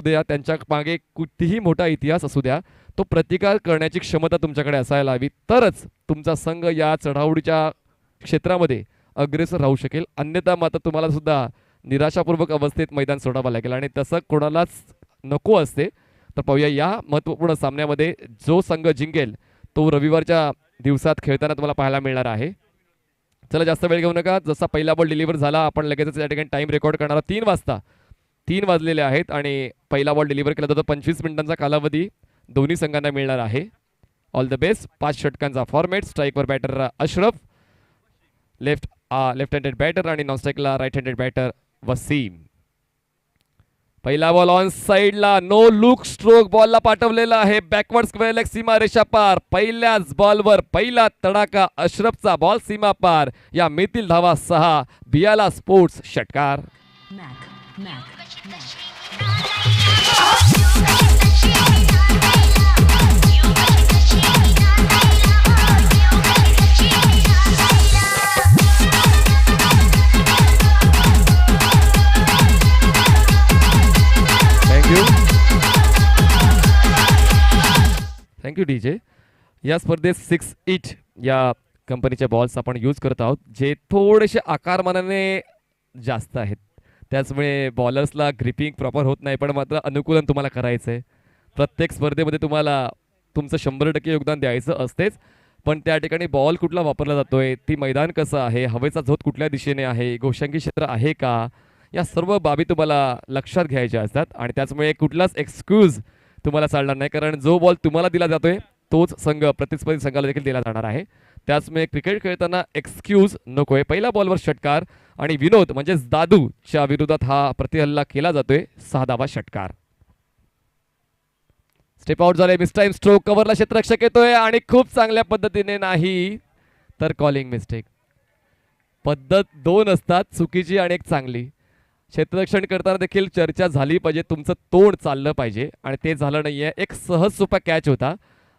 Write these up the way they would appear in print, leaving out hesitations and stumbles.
द्या, त्यांच्या मागे कितीही मोठा इतिहास असू द्या, तो प्रतिकार करण्याची क्षमता तुमच्याकडे असायला हवी. तरच तुमचा संघ या चढाओढीच्या क्षेत्रामध्ये अग्रेसर राहू शकेल. अन्यथा मात्र तुम्हाला सुद्धा निराशापूर्वक अवस्थेत मैदान सोडावं लागेल आणि तसं कोणालाच नको असते. तर पाहूया या महत्त्वपूर्ण सामन्यामध्ये जो संघ जिंकेल तो रविवारच्या दिवसात खेळताना तुम्हाला पाहायला मिळणार आहे. चला जास्त वेळ घेऊ नका. जसा पहिला बॉल डिलिव्हर झाला आपण लगेचच या ठिकाणी टाइम रेकॉर्ड करणार 3 वाजता. 3 वाजलेले आहेत आणि पहिला बॉल डिलिव्हर केला जातो. 25 मिनिटांचा कालावधी दोन्ही संघांना मिळणार आहे. All the best. 5 षटकांचा फॉर्मॅट. स्ट्राईकवर batter Ashraf, left handed batter आणि नॉन स्ट्राईकला राईट हँडेड बॅटर वसीम. पहिला बॉल ऑन साइडला नो लुक स्ट्रोक बॉलला पाठवलेला आहे. बॅकवर्ड स्क्वेअर लेग सीमा रेषा पार. पहिल्याच बॉलवर पहिला तडाखा अशरफचा बॉल सीमा पार. या मिळतील धावा 6. बियाला स्पोर्ट्स षटकार. Thank you DJ. या स्पर्धेत 6-8 या कंपनीचे बॉल्स आपण यूज करत आहोत, जे थोडेसे आकारमानाने जास्त आहेत. त्याचमुळे बॉलर्सला ग्रिपिंग प्रॉपर होत नाही, पण मात्र अनुकूलन तुम्हाला करायचं आहे. प्रत्येक स्पर्धेमध्ये तुम्हाला तुमचं 100% योगदान द्यायचं असतेच. पण त्या ठिकाणी बॉल कुठला वापरला जातोय, ती मैदान कसं आहे, हवेचा झोत कुठल्या दिशेने आहे, गोशांकी क्षेत्र आहे का, या सर्व बाबी तुम्हाला लक्षात घ्यायच्या असतात. आणि त्याचमुळे कुठलाच एक्सक्यूज तुम्हाला चालणार नाही, कारण जो बॉल तुम्हाला दिला जातोय तोच संघ प्रतिस्पर्धी संघाला देखील दिला जाणार आहे. त्याचमुळे क्रिकेट खेळताना एक्सक्यूज नकोय. पहिल्या बॉलवर षटकार आणि विनोद म्हणजेच दादूच्या विरोधात हा प्रतिहल्ला केला जातोय. 6 धावा षटकार. स्टेप आउट झाले. Mistime stroke. कव्हरला क्षेत्ररक्षक येतोय आणि खूप चांगल्या पद्धतीने नाही तर कॉलिंग मिस्टेक. पद्धत 2 असतात, चुकीची आणि एक चांगली. क्षेत्ररक्षण करताना देखील चर्चा झाली पाहिजे, तुमचं तोंड चाललं पाहिजे आणि ते झालं नाहीये. एक सहज सोपा कॅच होता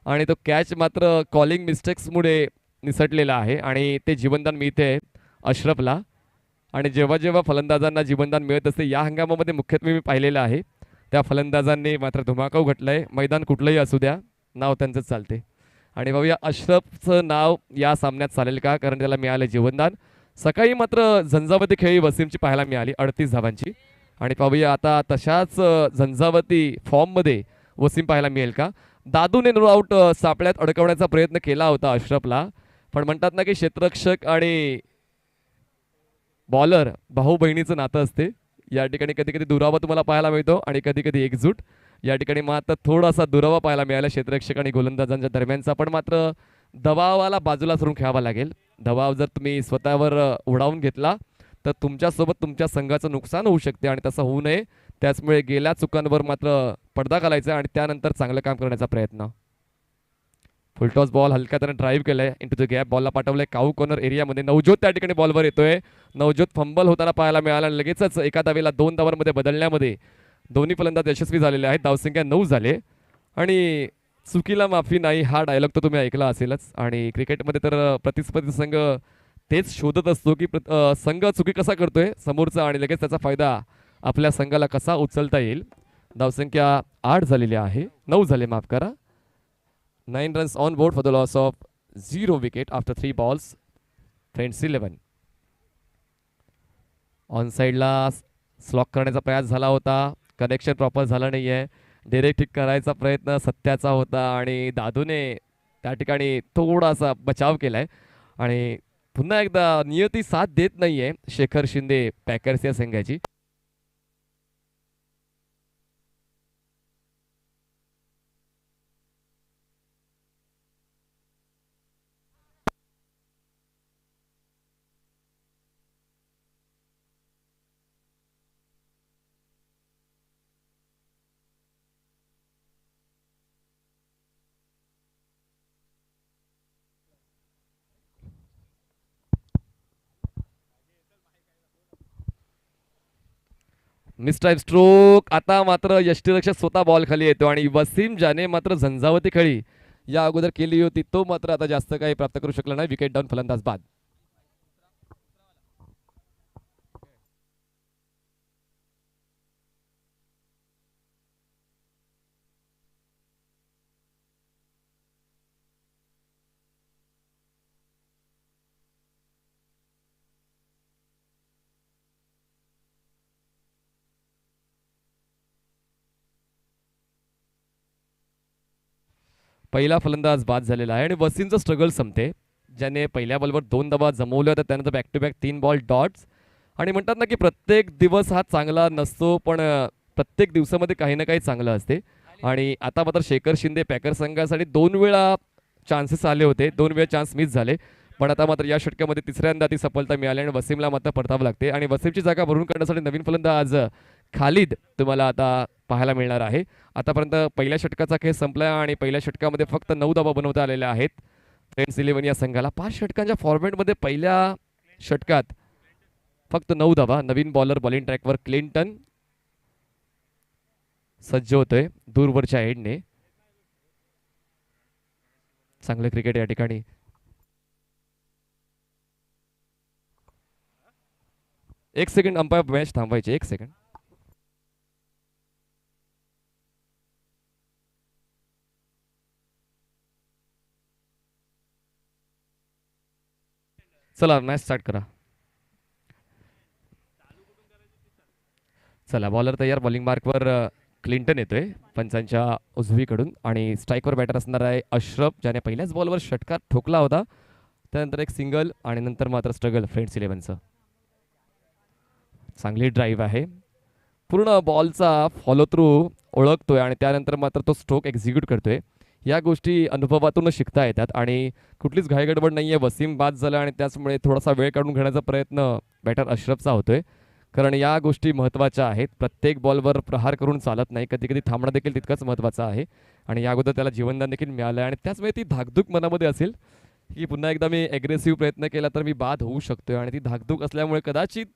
आणि तो कॅच मात्र कॉलिंग मिस्टेक्समुळे निसटलेला आहे आणि ते जीवनदान मिळते अशरफला. आणि जेव्हा जेव्हा फलंदाजांना जीवनदान मिळत असते या हंगामामध्ये मुख्यत्वे मी पाहिलेलं आहे, त्या फलंदाजांनी मात्र धुमाकूळ घटलाय. मैदान कुठलंही असू द्या, नाव त्यांचंच चालते. आणि बघूया अशरफचं नाव या सामन्यात चालेल का, कारण त्याला मिळालं जीवनदान. सकाळी मात्र झंझावती खेळी वसीमची पाहायला मिळाली 38 धावांची. आणि पाहूया आता तशाच झंझावती फॉर्ममध्ये वसीम पाहायला मिळेल का. दादूने नो आउट सापळ्यात अडकवण्याचा प्रयत्न केला होता अशरफला, पण म्हणतात ना की क्षेत्ररक्षक आणि बॉलर भाऊ बहिणीचं नातं असते. या ठिकाणी कधी कधी दुरावा तुम्हाला पाहायला मिळतो आणि कधी कधी एकजूट. या ठिकाणी मात्र थोडासा दुरावा पाहायला मिळाला क्षेत्ररक्षक आणि गोलंदाजांच्या दरम्यानचा, पण मात्र दबावाला बाजूला सरून खेळावा लागेल. दबाव जर तुम्ही स्वतःवर उडावून घेतला तर तुमच्यासोबत तुमच्या संघाचं नुकसान होऊ शकते आणि तसं होऊ नये. त्याचमुळे गेल्या चुकांवर मात्र पडदा घालायचा आणि त्यानंतर चांगलं काम करण्याचा प्रयत्न. फुलटॉस बॉल हलक्या त्याने ड्राईव्ह केलाय इंटू द गॅप. बॉलला पाठवलंय काऊ कॉर्नर एरियामध्ये. नवज्योत त्या ठिकाणी बॉलवर येतोय. नवज्योत फंबल होताना पाहायला मिळाला आणि लगेचच एका धावेला 2 धावांमध्ये बदलण्यामध्ये दोन्ही फलंदाज यशस्वी झालेले आहेत. धावसंख्या 9 झाले आणि चुकीला माफी नाही हा डायलॉग तर तुम्ही ऐकला असेलच. आणि क्रिकेटमध्ये तर प्रतिस्पर्धी संघ तेच शोधत असतो की संघ चुकी कसा करतोय समोरचा आणि लगेच त्याचा फायदा आपल्या संघाला कसा उचलता येईल. धावसंख्या 8 झालेली आहे, 9 झाले माफ करा. 9 runs on board for the loss of 0 wicket after 3 balls. Friends 11. On साइडला स्लॉक करण्याचा प्रयास झाला होता, कनेक्शन प्रॉपर झालं नाही आहे. डायरेक्ट हिट करायचा प्रयत्न सत्याचा होता आणि दादूने त्या ठिकाणी थोडासा बचाव केलाय. आणि पुन्हा एकदा नियती साथ देत नाहीये शेखर शिंदे पॅकर्स या संघाची. Miss time stroke. आता मात्र यष्टीरक्षक स्वतः बॉल खाली येतो आणि वसीम ज्याने मात्र झंझावती खेळी या अगोदर केली होती तो मात्र आता जास्त काही प्राप्त करू शकला नाही. विकेट डाऊन फलंदाज बाद. पहिला फलंदाज बाद झालेला आहे आणि वसीमचं स्ट्रगल संपते, ज्याने पहिल्या बॉलवर 2 धावा जमवल्या होत्या. त्यानंतर back to back 3 ball dots. आणि म्हणतात ना की प्रत्येक दिवस हा चांगला नसतो, पण प्रत्येक दिवसामध्ये काही ना काही चांगलं असते. आणि आता मात्र शेखर शिंदे पॅकर संघासाठी 2 वेळा चान्सेस आले होते, 2 वेळा चान्स मिस झाले, पण आता मात्र या षटकामध्ये तिसऱ्यांदा ती सफलता मिळाली आणि वसीमला मात्र परतावं लागते. आणि वसीमची जागा भरून काढण्यासाठी नवीन फलंदाज खालिद तुम्हाला आता पाहायला मिळणार आहे. आतापर्यंत पहिल्या षटकाचा खेळ संपला आणि पहिल्या षटकामध्ये फक्त 9 धावा बनवता आलेल्या आहेत फ्रेंड्स 11 या संघाला. 5 षटकांच्या फॉर्मॅटमध्ये पहिल्या षटकात फक्त 9 धावा. नवीन बॉलर बॉलिंग ट्रॅकवर क्लिंटन सज्ज होतोय दूरवरच्या एंडने. चांगलं क्रिकेट या ठिकाणी. एक सेकंड अंपायर मॅच थांबवायची, 1 सेकंड. चला मॅच स्टार्ट करा. चला बॉलर तयार. बॉलिंग मार्कवर क्लिंटन येतोय पंचांच्या उजवीकडून आणि स्ट्राईकवर बॅटर असणार आहे अशरफ, ज्याने पहिल्याच बॉलवर षटकार ठोकला होता. त्यानंतर एक सिंगल आणि नंतर मात्र स्ट्रगल फ्रेंड्स 11चं. चांगली ड्राईव्ह आहे, पूर्ण बॉलचा फॉलो थ्रू ओळखतोय आणि त्यानंतर मात्र तो स्ट्रोक एक्झिक्यूट करतोय. या गोष्टी अनुभवातूनच शिकता येतात आणि कुठलीच घाईगडबड नाही आहे. वसीम बाद झाला आणि त्याचमुळे थोडासा वेळ काढून घेण्याचा प्रयत्न बॅटर अशरफचा होतोय, कारण या गोष्टी महत्त्वाच्या आहेत. प्रत्येक बॉलवर प्रहार करून चालत नाही, कधी कधी थांबणं देखील तितकंच महत्त्वाचं आहे. आणि या अगोदर त्याला जीवनदान देखील मिळालं आहे आणि त्याचमुळे ती धाकधूक मनामध्ये असेल की पुन्हा एकदा मी ॲग्रेसिव्ह प्रयत्न केला तर मी बाद होऊ शकतोय, आणि ती धाकधूक असल्यामुळे कदाचित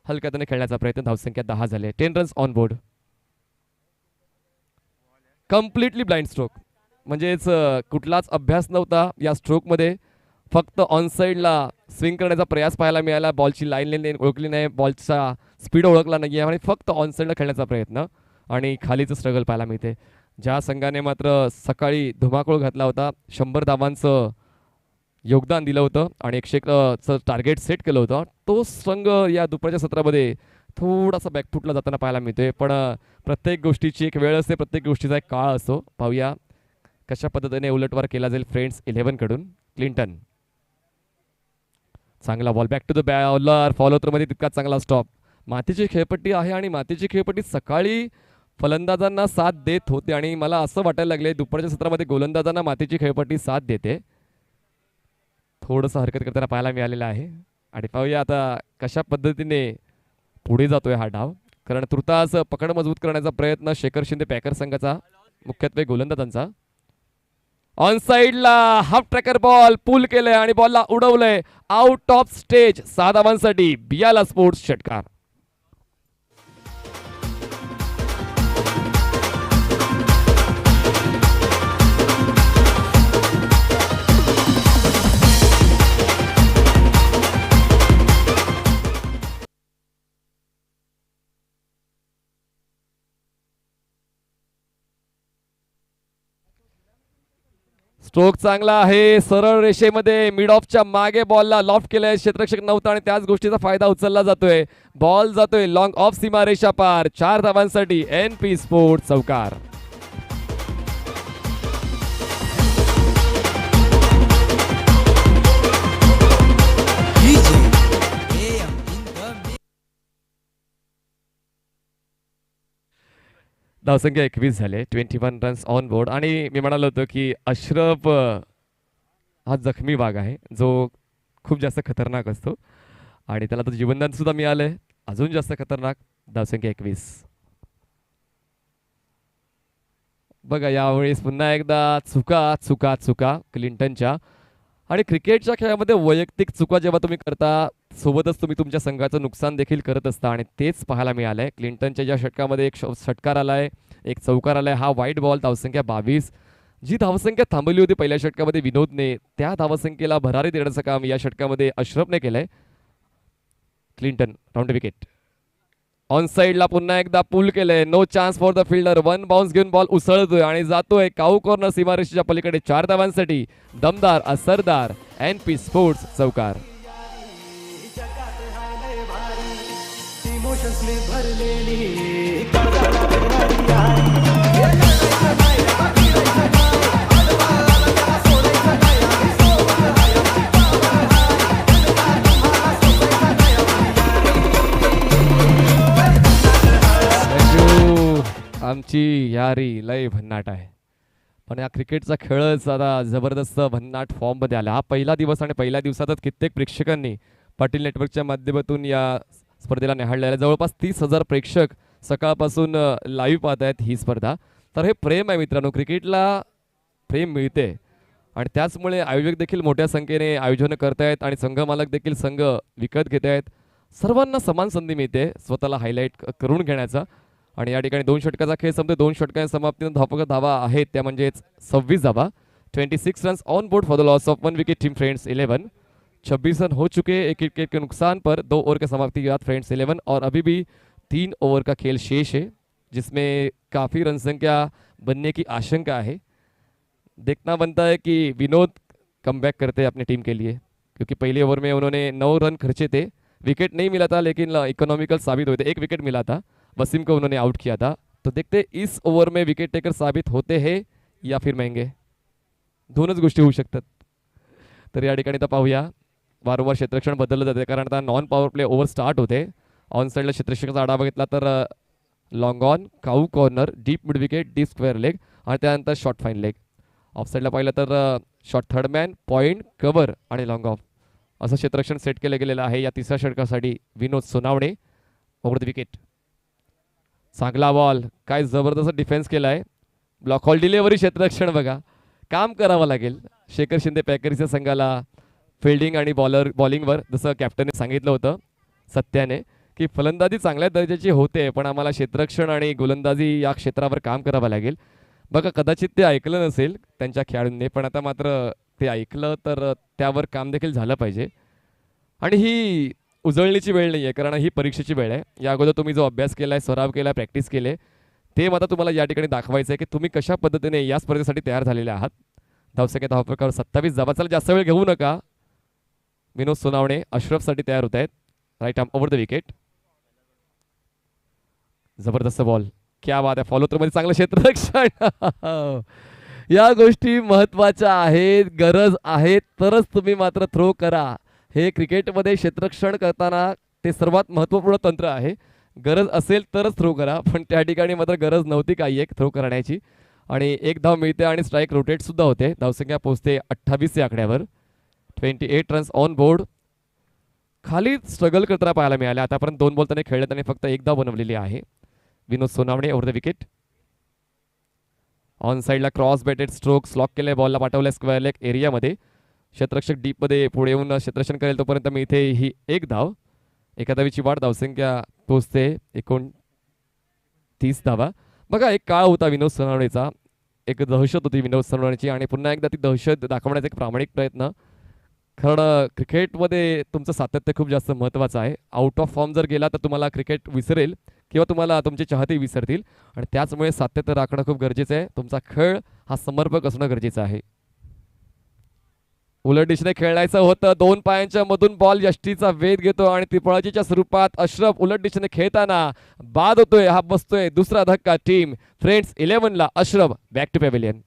हलक्याने खेळण्याचा प्रयत्न. धावसंख्या 10 झाले. 10 runs on board. Completely blind stroke, म्हणजेच कुठलाच अभ्यास नव्हता या स्ट्रोकमध्ये. फक्त ऑन साईडला स्विंग करण्याचा प्रयास पाहायला मिळाला. बॉलची लाईन ओळखली नाही, बॉलचा स्पीड ओळखला नाही आहे आणि फक्त ऑन साईडला खेळण्याचा प्रयत्न आणि खालीचं स्ट्रगल पाहायला मिळते. ज्या संघाने मात्र सकाळी धुमाकूळ घातला होता, 100 धावांचं योगदान दिलं होतं आणि 101चं टार्गेट सेट केलं होतं, तो संघ या दुपारच्या सत्रामध्ये थोडासा बॅकफुटला जाताना पाहायला मिळतोय. पण प्रत्येक गोष्टीची एक वेळ असते, प्रत्येक गोष्टीचा एक काळ असतो. पाहूया कशा पद्धतीने उलटवार केला जाईल फ्रेंड्स 11 कडून. क्लिंटन चांगला ball back to the bowler, follow through मध्ये तितकाच चांगला स्टॉप. मातीची खेळपट्टी आहे आणि मातीची खेळपट्टी सकाळी फलंदाजांना साथ देत होते आणि मला असं वाटायला लागले दुपारच्या सत्रामध्ये गोलंदाजांना मातीची खेळपट्टी साथ देते. थोडंसं हरकत करताना पाहायला मिळालेलं आहे आणि पाहूया आता कशा पद्धतीने पुढे जातोय हा डाव, कारण तुर्तास पकड मजबूत करण्याचा प्रयत्न शेखर शिंदे पॅकर संघाचा, मुख्यत्वे गोलंदाजांचा. ऑन साइडला हाफ ट्रॅकर बॉल पुल केलंय आणि बॉलला उडवलंय आउट ऑफ स्टेज. 6 धावांसाठी बियाला स्पोर्ट्स षटकार. स्ट्रोक चांगला आहे, सरळ रेषेमध्ये मिड ऑफच्या मागे बॉलला लॉफ्ट केलंय, क्षेत्ररक्षक नव्हता आणि त्याच गोष्टीचा फायदा उचलला जातोय. बॉल जातोय लॉंग ऑफ सीमारेषा पार. 4 धावांसाठी NP स्पोर्ट्स चौकार. धावसंख्या 21 झाले. 21 रन्स ऑन बोर्ड. आणि मी म्हणालो होतो की अशरफ हा जखमी वाघ आहे जो खूप जास्त खतरनाक असतो आणि त्याला तर जीवनदान सुद्धा मिळालंय, अजून जास्त खतरनाक. धावसंख्या 21. बघा यावेळेस पुन्हा एकदा चुका चुका चुका क्लिंटनच्या. आणि क्रिकेटच्या खेळामध्ये वैयक्तिक चुका जेव्हा तुम्ही करता सोबतच तुम्ही तुमच्या संघाचं नुकसान देखील करत असता आणि तेच पाहायला मिळालंय. क्लिंटनच्या ज्या षटकामध्ये एक षटकार आलाय, एक चौकार आलाय, हा वाईट बॉल. धावसंख्या 22. जी धावसंख्या थांबवली होती पहिल्या षटकामध्ये विनोदने, त्या धावसंख्येला भरारी देण्याचं काम या षटकामध्ये अशरफने केलंय. Clinton round wicket. ऑन साइडला पुन्हा एकदा पुल केलंय. No chance for the fielder. 1 bounce घेऊन बॉल उसळतोय आणि जातोय काऊ कॉर्नर सीमारेषेच्या पलीकडे. 4 धावांसाठी दमदार असरदार NP स्पोर्ट्स चौकार. भरलेली क्रिकेटची यारी लय भन्नाट आहे. पण या क्रिकेटचा खेळच आता जबरदस्त भन्नाट फॉर्ममध्ये आला. हा पहिला दिवस आणि पहिल्या दिवसातच कित्येक प्रेक्षकांनी पाटील नेटवर्कच्या माध्यमातून या स्पर्धेला निहाळलेल्या जवळपास 30,000 प्रेक्षक सकाळपासून लाईव्ह पाहत आहेत ही स्पर्धा. तर हे प्रेम आहे मित्रांनो, क्रिकेटला प्रेम मिळते आणि त्याचमुळे आयोजक देखील मोठ्या संख्येने आयोजन करतायत आणि संघ मालक देखील संघ विकत घेत आहेत. सर्वांना समान संधी मिळते स्वतःला हायलाईट करून घेण्याचा. आणि या ठिकाणी 2 षटकाचा खेळ संपतो. 2 षटकांच्या समाप्तीने धावा आहेत त्या म्हणजेच 26 धावा. 26 runs on board for the loss of 1 wicket team friends 11. 26 run हो चुके एक विकेट के नुकसान पर 2 ओवर की समाप्ति के बाद फ्रेंड्स 11 और अभी भी 3 ओवर का खेल शेष है जिसमें काफ़ी रन संख्या बनने की आशंका है. देखना बनता है कि विनोद कम बैक करते हैं अपनी टीम के लिए क्योंकि पहले ओवर में उन्होंने 9 रन खर्चे थे. विकेट नहीं मिला था लेकिन इकोनॉमिकल साबित हुए थे. 1 विकेट मिला था, वसीम को उन्होंने आउट किया था. तो देखते इस ओवर में विकेट टेकर साबित होते हैं या फिर महंगे. दोनच गोष्टी होऊ शकतात. तर या ठिकाणी तर पाहूया वारंवार क्षेत्ररक्षण बदललं जाते कारण आता non power play over start होते. ऑन साईडला क्षेत्ररक्षकाचा आढावा घेतला तर long on, cow corner, deep mid wicket, deep square leg आणि त्यानंतर शॉर्ट फाईन लेग. ऑफ साईडला पाहिलं तर short third man, point, cover आणि लॉंग ऑफ असं क्षेत्ररक्षण सेट केलं गेलेलं आहे या तिसऱ्या षटकासाठी. विनोद सोनावणे ओव्हर द विकेट. चांगला बॉल, काय जबरदस्त डिफेन्स केला आहे. ब्लॉक हॉल डिलेव्हरी क्षेत्ररक्षण बघा, काम करावं लागेल शेखर शिंदे पॅकर्सच्या संघाला फिल्डिंग आणि बॉलिंगवर. जसं कॅप्टनने सांगितलं होतं सत्याने की फलंदाजी चांगल्या दर्जाची होते पण आम्हाला क्षेत्ररक्षण आणि गोलंदाजी या क्षेत्रावर काम करावं लागेल. बघा कदाचित ते ऐकलं नसेल त्यांच्या खेळाडूंनी पण आता मात्र ते ऐकलं तर त्यावर काम देखील झालं पाहिजे. आणि ही उजळणीची वेळ नाही आहे कारण ही परीक्षेची वेळ आहे. या अगोदर तुम्ही जो अभ्यास केला आहे, सराव केला, प्रॅक्टिस केले ते मात्र तुम्हाला या ठिकाणी दाखवायचं आहे की तुम्ही कशा पद्धतीने या स्पर्धेसाठी तयार झालेले आहात. धावसंख्या धावफलकावर 27 धावा. चला जास्त वेळ घेऊ नका. विनोद सोनावणे अशरफसाठी तयार होत आहेत. Right arm over the wicket. जबरदस्त बॉल, क्या बात आहे. फॉलो थ्रू मध्ये चांगलं क्षेत्ररक्षण. या गोष्टी महत्त्वाच्या आहेत, गरज आहे तरच तुम्ही मात्र थ्रो करा. हे क्रिकेटमध्ये क्षेत्ररक्षण करताना ते सर्वात महत्त्वपूर्ण तंत्र आहे. गरज असेल तरच थ्रो करा पण त्या ठिकाणी मात्र गरज नव्हती काही एक थ्रो करण्याची. आणि 1 धाव मिळते आणि स्ट्राईक रोटेट सुद्धा होते. धावसंख्या पोहोचते 28 या आकड्यावर. 28 रन्स ऑन बोर्ड. खाली स्ट्रगल करताना पाहायला मिळाले. आतापर्यंत 2 बॉल त्याने खेळले, त्याने फक्त 1 धाव बनवलेली आहे. Vinod Sonawane over the wicket. On साईडला क्रॉस बॅटेड स्ट्रोक स्लॉक केले, बॉलला पाठवलं स्क्वेअर लेग एरियामध्ये. क्षेत्ररक्षक डीपमध्ये पुढे येऊन क्षेत्ररक्षण करेल तोपर्यंत मी इथे ही 1 धाव. एका धावीची वाढ. धावसंख्या पोहोचते 29 धावा. बघा एक काळ होता विनोद सोनावणेचा, एक दहशत होती विनोद सोनावणेची आणि पुन्हा एकदा ती दहशत दाखवण्याचा एक प्रामाणिक प्रयत्न. कारण क्रिकेटमध्ये तुमचं सातत्य खूप जास्त महत्त्वाचं आहे. आउट ऑफ फॉर्म जर गेला तर तुम्हाला क्रिकेट विसरेल किंवा तुम्हाला तुमचे चाहते विसरतील आणि त्याचमुळे सातत्य राखणं खूप गरजेचं आहे. तुमचा खेळ हा समर्पक असणं गरजेचं आहे. उलट दिशेने खेळायचं होतं. 2 पायांच्या मधून बॉल यष्टीचा वेध घेतो आणि त्रिपळाजीच्या स्वरूपात अशरफ उलट दिशेने खेळताना बाद होतोय. हा बसतोय दुसरा धक्का टीम फ्रेंड्स 11 ला. Ashraf back to pavilion.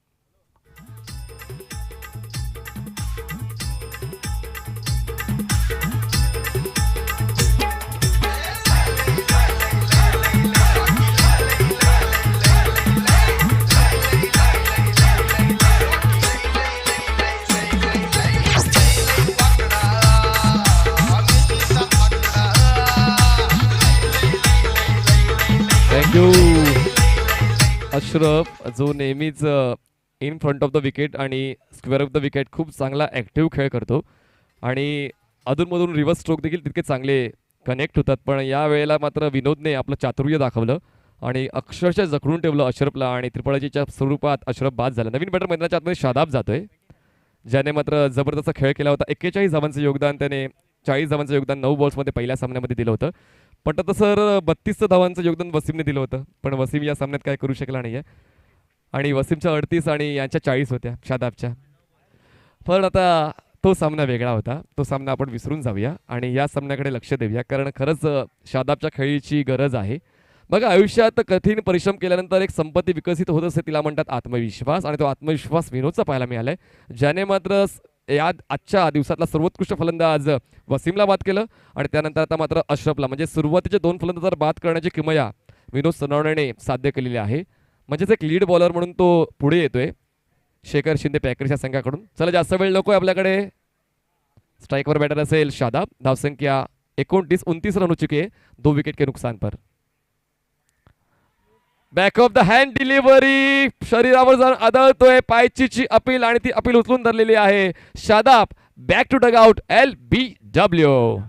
Thank you Ashraf, जो नेहमीच in front of the wicket आणि स्क्वेअर ऑफ द विकेट खूप चांगला ॲक्टिव्ह खेळ करतो आणि अधूनमधून रिव्हर्स स्ट्रोक देखील तितके चांगले कनेक्ट होतात. पण या वेळेला मात्र विनोदने आपलं चातुर्य दाखवलं आणि अक्षरशः जखडून ठेवलं अशरफला आणि त्रिपळाजीच्या स्वरूपात अशरफ बाद झाला. नवीन बॅटर मैदानाच्या आतमध्ये शादाब जातोय, ज्याने मात्र जबरदस्त खेळ केला होता. 41 धावांचं योगदान त्याने, 40 धावांचं योगदान 9 बॉल्समध्ये पहिल्या सामन्यामध्ये दिलं होतं. पण आता सर 32 धावांचं योगदान वसीमने दिलं होतं पण वसीम या सामन्यात काय करू शकला नाही आहे. आणि वसीमच्या 38 आणि यांच्या 40 होत्या शादाबच्या. पण आता तो सामना वेगळा होता, तो सामना आपण विसरून जाऊया आणि या सामन्याकडे लक्ष देऊया कारण खरंच शादाबच्या खेळीची गरज आहे. बघा आयुष्यात कठीण परिश्रम केल्यानंतर एक संपत्ती विकसित होत असते, तिला म्हणतात आत्मविश्वास. आणि तो आत्मविश्वास विनोदचा पाहायला मिळालाय, ज्याने मात्र या आजच्या दिवसातला सर्वोत्कृष्ट फलंदाज वसीमला बाद केलं आणि त्यानंतर आता मात्र अशरफला, म्हणजे सुरुवातीचे 2 फलंदाजांना बाद करण्याची किमया विनोद सोनावणेने साध्य केलेली आहे. म्हणजेच एक लीड बॉलर म्हणून तो पुढे येतोय शेखर शिंदे पॅकर्सच्या संघाकडून. चला जास्त वेळ नकोय आपल्याकडे. स्ट्राइकवर बॅटर असेल शादाब. धावसंख्या 29 रन हो चुकी है 2 विकेट के नुकसान पर. Back of the hand delivery शरीरावर जाऊन आदळतोय. पायचीची अपील आणि ती अपील उचलून धरलेली आहे. Shadab back to dugout LBW.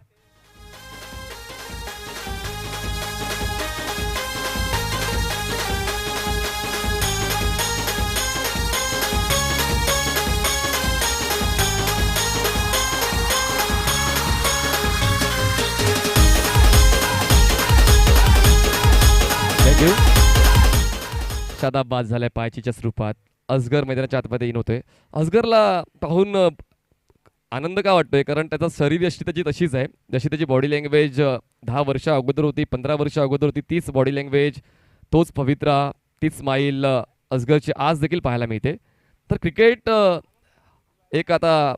Shadab बाद झालाय पायचीच्या स्वरूपात. असगर मैदानाच्या आतमध्ये इन होतोय. असगरला पाहून आनंद का वाटतोय कारण त्याचा शरीर यष्टी त्याची तशीच आहे जशी त्याची बॉडी लँग्वेज 10 वर्ष अगोदर होती, 15 वर्ष अगोदर होती. तीच बॉडी लँग्वेज, तोच पवित्रा, तीच स्माईल असगरची आज देखील पाहायला मिळते. तर क्रिकेट एक आता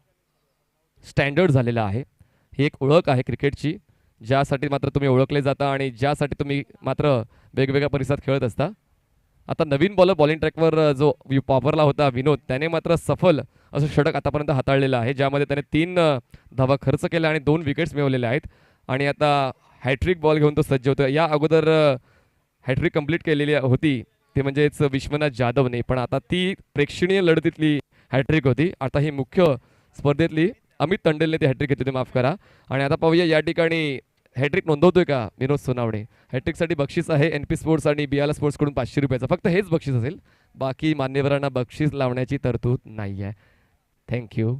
स्टँडर्ड झालेला आहे. ही एक ओळख आहे क्रिकेटची ज्यासाठी मात्र तुम्ही ओळखले जाता आणि ज्यासाठी तुम्ही मात्र वेगवेगळ्या परिसरात खेळत असता. आता नवीन बॉलर बॉलिंग ट्रॅकवर जो वापरला होता विनोद त्याने मात्र सफल असं षटक आतापर्यंत हाताळलेलं आहे ज्यामध्ये त्याने 3 धावा खर्च केल्या आणि 2 विकेट्स मिळवलेल्या आहेत. आणि आता हॅट्रिक बॉल घेऊन तो सज्ज होतो. या अगोदर हॅट्रिक कंप्लीट केलेली होती ते म्हणजेच विश्वनाथ जाधवने, पण आता ती प्रेक्षणीय लढतीतली हॅट्रिक होती. आता ही मुख्य स्पर्धेतली अमित तंडेलने ती हॅट्रिक घेतली होती, माफ करा. आणि आता पाहूया या ठिकाणी हॅट्रिक नोंदवतोय का विनोद सोनावणे. हॅट्रिकसाठी बक्षीस आहे NP स्पोर्ट्स आणि BIALA स्पोर्ट्सकडून 500 रुपयाचं. फक्त हेच बक्षीस असेल, बाकी मान्यवरांना बक्षीस लावण्याची तरतूद नाही आहे. थँक्यू.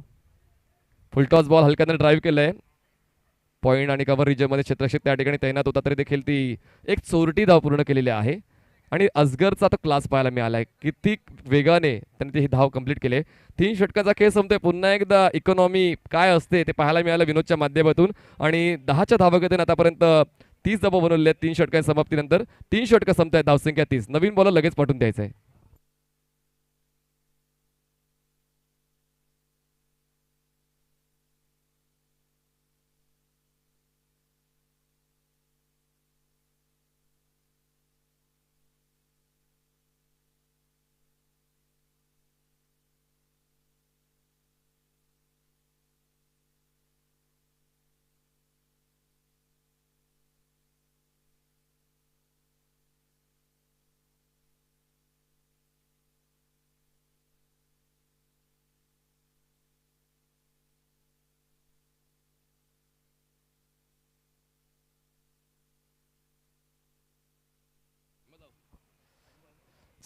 फुलटॉस बॉल हलक्यानं ड्राईव्ह केलंय. पॉईंट आणि कव्हर रिजनमध्ये क्षेत्ररक्षक त्या ठिकाणी तैनात होता तरी देखील ती एक चोरटी धाव पूर्ण केलेली आहे. आणि असगरचा तो क्लास पाहायला मिळालाय. किती वेगाने त्याने ही धाव कंप्लीट केले. 3 षटकाचा खेळ संपतोय. पुन्हा एकदा इकॉनॉमी काय असते ते पाहायला मिळालं विनोदच्या माध्यमातून. आणि 10च्या धावगतीने आतापर्यंत 30 धावा बनवलेल्या आहेत 3 षटकांच्या समाप्तीनंतर. 3 षटकं संपतायत, धावसंख्या 30. नवीन बॉलर लगेच पाठवून द्यायचं आहे.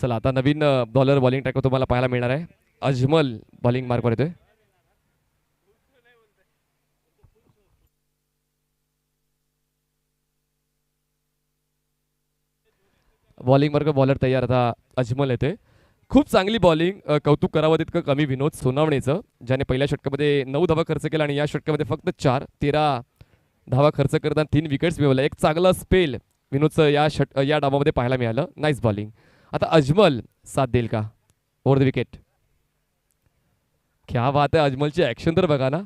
चला आता नवीन बॉलर बॉलिंग ट्रॅकवर तुम्हाला पाहायला मिळणार आहे. अजमल बॉलिंग मार्कवर येतोय. बॉलिंग मार्क बॉलर तयार. आता अजमल येतोय. खूप चांगली बॉलिंग, कौतुक करावं तितकं कमी विनोद सोनावणेचं, ज्याने पहिल्या षटकामध्ये 9 धावा खर्च केला आणि या षटकामध्ये फक्त 13 धावा खर्च करताना 3 विकेट्स मिळवल्या. एक चांगला स्पेल विनोदचं या डावामध्ये पाहायला मिळालं. Nice bowling. आता अजमल साथ देईल का ओव्हर द विकेट. क्या बात आहे. अजमलची ॲक्शन तर बघा ना,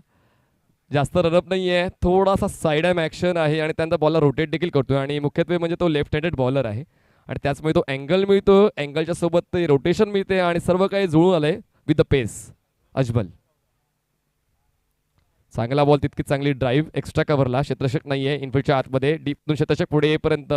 जास्त रनअप नाही आहे, थोडासा साईड ॲम ॲक्शन आहे आणि त्यांचा बॉलर रोटेट देखील करतोय. आणि मुख्यत्वे म्हणजे तो लेफ्ट हँडेड बॉलर आहे आणि त्याचमुळे तो अँगल मिळतो, अँगलच्या सोबत ते रोटेशन मिळते आणि सर्व काही जुळून आलंय विथ द पेस. अजमल चांगला बॉल, तितकी चांगली ड्राईव्ह. एक्स्ट्रा कव्हरला क्षेत्ररक्षक नाही आहे इनफिल्डच्या आतमध्ये. डीपतून क्षेत्ररक्षक पुढे येईपर्यंत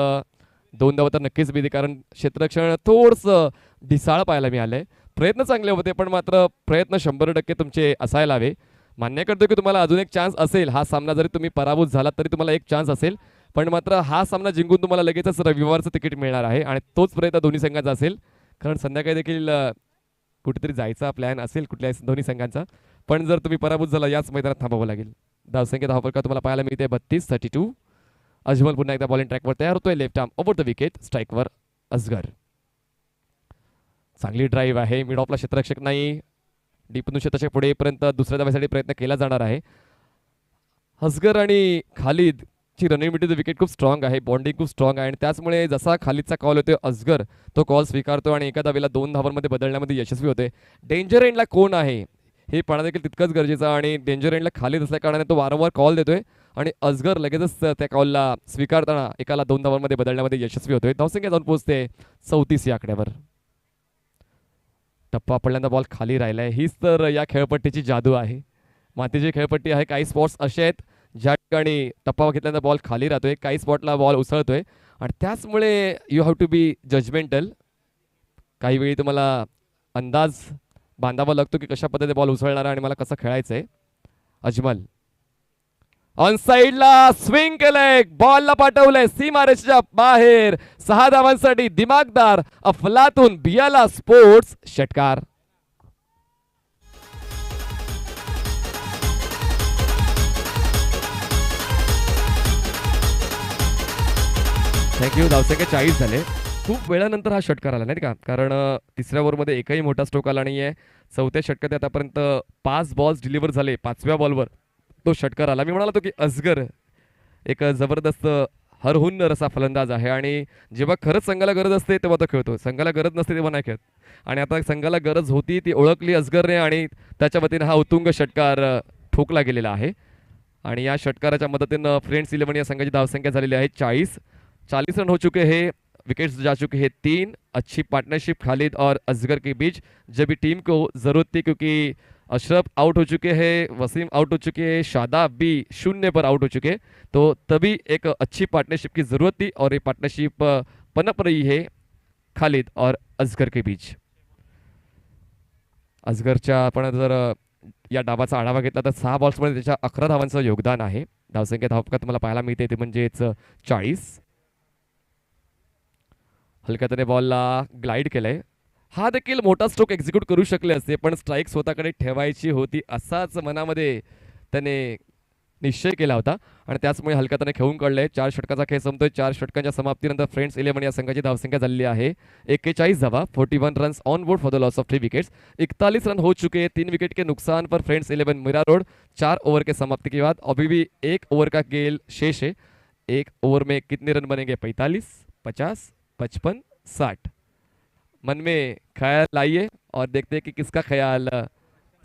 2 धावा तर नक्कीच मिळते कारण क्षेत्ररक्षण थोडंसं ढिसाळ पाहायला मिळालंय. प्रयत्न चांगले होते पण मात्र प्रयत्न 100% तुमचे असायला हवे. मान्य करतो की तुम्हाला अजून एक चान्स असेल. हा सामना जरी तुम्ही पराभूत झालात तरी तुम्हाला एक चान्स असेल, पण मात्र हा सामना जिंकून तुम्हाला लगेचच रविवारचं तिकीट मिळणार आहे आणि तोच प्रयत्न दोन्ही संघांचा असेल. कारण संध्याकाळी देखील कुठेतरी जायचा प्लॅन असेल कुठल्या दोन्ही संघांचा, पण जर तुम्ही पराभूत झाला याच मैदानात थांबावं लागेल. धावसंख्या धावफलका तुम्हाला पाहायला मिळते 32-32. अजमल पुन्हा एकदा बॉलिंग ट्रॅकवर तयार होतोय. Left arm over the wicket. स्ट्राईकवर असगर. चांगली ड्राईव्ह आहे. मिड ऑफला क्षेत्ररक्षक नाही. डीपतून क्षेत्ररक्षक पुढे येईपर्यंत दुसऱ्या धावेसाठी प्रयत्न केला जाणार आहे. असगर आणि खालिद ची रनिंग विकेट खूप स्ट्रॉंग आहे, बॉन्डिंग खूप स्ट्रॉंग आहे आणि त्याचमुळे जसा खालिदचा कॉल होतो असगर तो कॉल स्वीकारतो आणि एका धावेला 2 धावांमध्ये बदलण्यामध्ये यशस्वी होते. डेंजर एंडला कोण आहे हे पाहणं देखील तितकंच गरजेचं आणि डेंजर एंडला खालीद असल्या कारणाने तो वारंवार कॉल देतोय आणि असगर लगेचच त्या कॉलला स्वीकारताना एकाला 2 धावांमध्ये बदलण्यामध्ये यशस्वी होतोय. धावसंख्या जाऊन पोहोचते 34 या आकड्यावर. टप्पा पडल्यानंतर बॉल खाली राहिलाय. हीच तर या खेळपट्टीची जादू आहे. मातीची खेळपट्टी आहे. काही स्पॉट्स असे आहेत ज्या ठिकाणी टप्पा घेतल्यानंतर बॉल खाली राहतोय, काही स्पॉटला बॉल उसळतोय आणि त्याचमुळे you have to be judgmental. काही वेळी तुम्हाला अंदाज बांधावा लागतो की कशा पद्धतीने बॉल उसळणार आणि मला कसं खेळायचं आहे. अजमल ऑन साइडला स्विंग केलंय, बॉलला पाठवलंय सीमारेषेच्या बाहेर. 6 धावांसाठी दिमागदार अफलातून बियाला स्पोर्ट्स षटकार. थँक्यू. धावसंख्या 40 झाले. खूप वेळानंतर हा षटकार आला नाही का, कारण तिसऱ्या ओव्हरमध्ये एकही मोठा स्ट्रोक आला नाहीये. चौथ्या षटकात आतापर्यंत 5 बॉल्स डिलिव्हर झाले. 5व्या बॉलवर तो षटकार आला. मी म्हणालो होतो की असगर एक जबरदस्त हरहुन्नर असा फलंदाज आहे आणि जेव्हा खरंच संघाला गरज असते तेव्हा तो खेळतो, संघाला गरज नसते तेव्हा नाही खेळत. आणि आता संघाला गरज होती ती ओळखली असगरने आणि त्याच्या वतीने हा उत्तुंग षटकार ठोकला गेलेला आहे. आणि या षटकाराच्या मदतीनं फ्रेंड्स 11 या संघाची धावसंख्या झालेली आहे 40. 40 रन हो चुके हैं, विकेट्स जा चुके हैं 3. अच्छी पार्टनरशिप खालिद और असगर के बीच जब टीम को ज़रूरत थी, क्योंकि अशरफ आउट हो चुके हैं, वसीम आउट हो चुके हैं, शादाब भी 0 पर आउट हो चुके हैं. तो तभी एक अच्छी पार्टनरशिप की ज़रूरत थी और ये पार्टनरशिप पनप रही है खालिद और असगर के बीच. असगरच्या आपण जर या डावाचा आढावा घेतला तर 6 बॉल्समध्ये त्याच्या 11 धावांचं योगदान आहे. धावसंख्या धावपका तुम्हाला पाहायला मिळते ते म्हणजेच 40. हलक्यातने बॉलला ग्लाइड केलंय. हा देखील मोठा स्ट्रोक एक्झिक्यूट करू शकले असते, पण स्ट्राईक स्वतःकडे ठेवायची होती असाच मनामध्ये त्याने निश्चय केला होता आणि त्याचमुळे हलक्यातने खेळून काढलंय. 4 षटकाचा खेळ संपतोय. 4 षटकांच्या समाप्तीनंतर फ्रेंड्स 11 या संघाची धावसंख्या झालेली आहे 41 धावा. 41 runs on board for the loss of 3 wickets. 41 run हो चुके हैं. 3 विकेट के नुकसान पर फ्रेंड्स 11 मीरा रोड. 4 ओवर के समाप्ति के बाद अभी भी 1 ओवर का खेल शेष है. 1 ओवर में कितने रन बनेंगे? 45, 50, 55, 60. मन में ख्याल लाइए और देखते हैं कि किसका ख्याल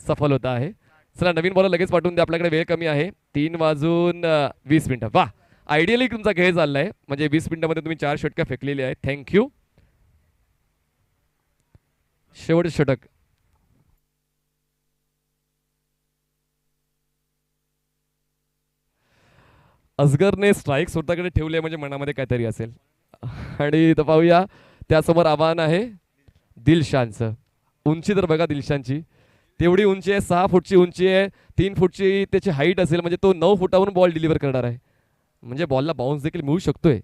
सफल होता है. चला नवीन बॉलर लगेच पाठवून द्या, आपल्याकडे वेळ कमी आहे. 3:20. वा, आयडियली तुमचा खेळ चाललाय, म्हणजे 20 मिनिटांमध्ये तुम्ही 4 षटकं फेकलेली आहेत. थँक्यू. शेवटचे षटक. असगरने स्ट्राईक स्वतःकडे ठेवले म्हणजे मनामध्ये काहीतरी असेल. आणि इथं पाहूया त्यासमोर आव्हान आहे दिलशानचं. उंची तर बघा दिलशानची, तेवढी उंची आहे. 6 फूटची उंची आहे, 3 फूटची त्याची हाईट असेल, म्हणजे तो 9 फुटावरून बॉल डिलिव्हर करणार आहे. म्हणजे बॉलला बाउन्स देखील मिळू शकतोय.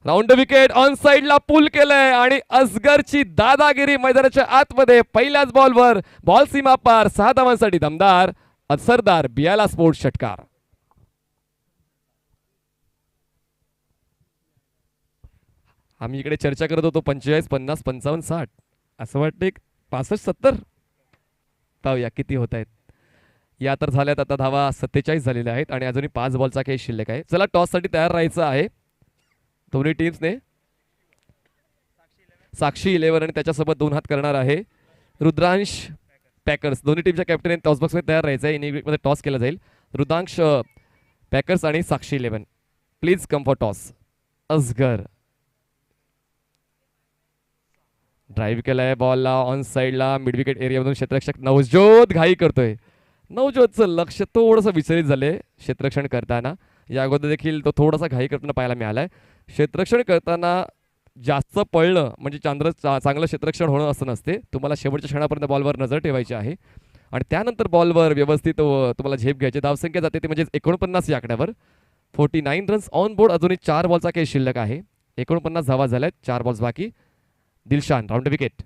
राऊंड विकेट ऑन साइडला पुल केलंय आणि असगरची दादागिरी मैदानाच्या आतमध्ये. पहिल्याच बॉलवर बॉल सीमा पार. 6 धावांसाठी दमदार असरदार बियाला स्पोर्ट्स षटकार. आम्ही इकडे चर्चा करत होतो 45, 50, 55, 60 असं वाटतं. 65, 70 पाहूया किती होत आहेत. या तर झाल्यात आता धावा 47 झालेल्या आहेत आणि अजूनही 5 बॉलचा खेळ शिल्लक आहे. चला टॉससाठी तयार राहायचं आहे दोन्ही टीम्सने. साक्षी 11 आणि त्याच्यासोबत 2 हात करणार आहे रुद्रांश पॅकर्स. दोन्ही टीमच्या कॅप्टन टॉस बॉक्समध्ये तयार राहायचं आहे. इनिंगमध्ये टॉस केला जाईल. रुद्रांश पॅकर्स आणि Sakshi 11 please come for toss. Asgar drive केलाय बॉलला ऑन साइडला मिड विकेट एरियामधून. क्षेत्ररक्षक नवज्योत घाई करतोय. नवज्योतचं लक्ष थोडंसं विचलित झाले क्षेत्ररक्षण करताना. या अगोदर देखील तो थोडासा घाई करताना पाहायला मिळालाय. क्षेत्ररक्षण करताना जास्त पळणं म्हणजे चांगलं क्षेत्ररक्षण होणं असं नसते. तुम्हाला शेवटच्या क्षणापर्यंत बॉलवर नजर ठेवायची आहे आणि त्यानंतर बॉलवर व्यवस्थित तुम्हाला झेप घ्यायची. धावसंख्या जाते ते म्हणजे 49 या आकड्यावर. 49 रन्स ऑन बोर्ड. अजूनही 4 बॉलचा खेळ शिल्लक आहे. 49 धावा झाल्यात, 4 बॉल्स बाकी. Dilshan round wicket.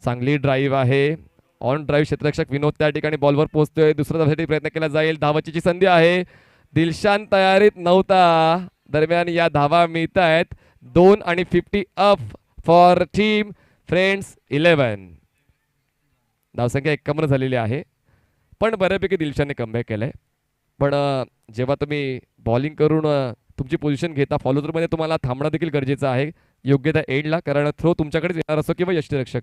चांगली ड्राईव्ह आहे. ऑन ड्राईव्ह क्षेत्ररक्षक विनोद त्या ठिकाणी बॉलवर पोहोचतोय. दुसऱ्या धावासाठी प्रयत्न केला जाईल. धावाची संधी आहे. दिलशान तयारीत नव्हता. दरम्यान या धावा मिळत आहेत 2 आणि 50 अप फॉर टीम फ्रेंड्स 11. धावसंख्या 51 झालेली आहे, पण बऱ्यापैकी दिलशानने कमबॅक केलंय. पण जेव्हा तुम्ही बॉलिंग करून तुमची पोझिशन घेता फॉलो थ्रूमध्ये तुम्हाला थांबणं देखील गरजेचं आहे योग्य त्या एंडला, कारण थ्रो तुमच्याकडेच येणार असो किंवा यष्टीरक्षक.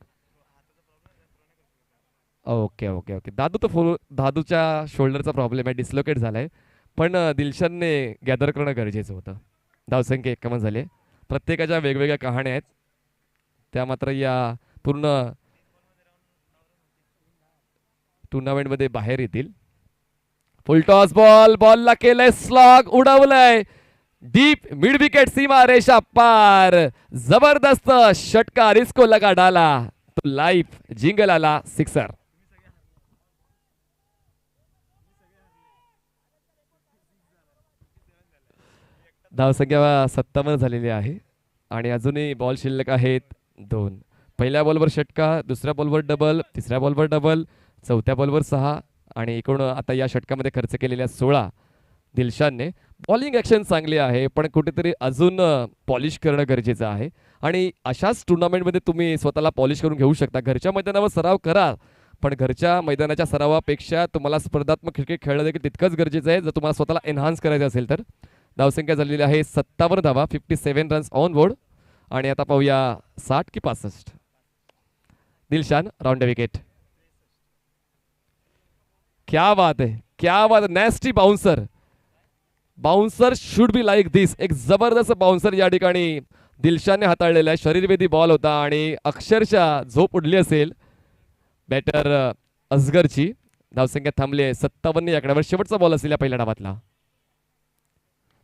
Okay okay okay. दादूच्या शोल्डरचा प्रॉब्लेम आहे, डिस्लोकेट झालाय. पण दिलशानने गॅदर करणं गरजेचं होतं. धावसंख्या 51 झाली. प्रत्येकाच्या वेगवेगळ्या कहाण्या आहेत, त्या मात्र या पूर्ण टुर्नामेंटमध्ये बाहेर येतील. फुल टॉस बॉल, बॉलला केलंय स्लॉग, उडवलंय डीप मिड विकेट, सीमा रेषा पार. जबरदस्त षटकार, इसको लगा डाला तो लाईफ जिंगल आला, सिक्सर. धावसंख्या 57 झालेली आहे आणि अजूनही बॉल शिल्लक आहेत 2. पहिल्या बॉलवर षटका, दुसऱ्या बॉलवर डबल, तिसऱ्या बॉलवर डबल, चौथ्या बॉलवर 6 आणि एकूण आता या षटकामध्ये खर्च केलेल्या 16 दिलशानने. बॉलिंग ॲक्शन चांगली आहे पण कुठेतरी अजून पॉलिश करणं गरजेचं आहे आणि अशाच टुर्नामेंटमध्ये तुम्ही स्वतःला पॉलिश करून घेऊ शकता. घरच्या मैदानावर सराव करा पण घरच्या मैदानाच्या सरावापेक्षा तुम्हाला स्पर्धात्मक क्रिकेट खेळणं देखील तितकंच गरजेचं आहे जर तुम्हाला स्वतःला एन्हान्स करायचं असेल तर. धावसंख्या झालेली आहे 57 धावा, 57 रन्स ऑन बोर्ड. आणि आता पाहूया 60 की 65. Dilshan round wicket. क्या बात है, क्या बात, nasty bouncer. Bouncer should be like this. एक जबरदस्त बाउन्सर या ठिकाणी दिलशानने हाताळलेला आहे. शरीरवेदी बॉल होता आणि अक्षरशः झोप उडली असेल बॅटर असगरची. धावसंख्या थांबली आहे 57 या आकड्यावर. शेवटचा बॉल असेल या पहिल्या डावातला.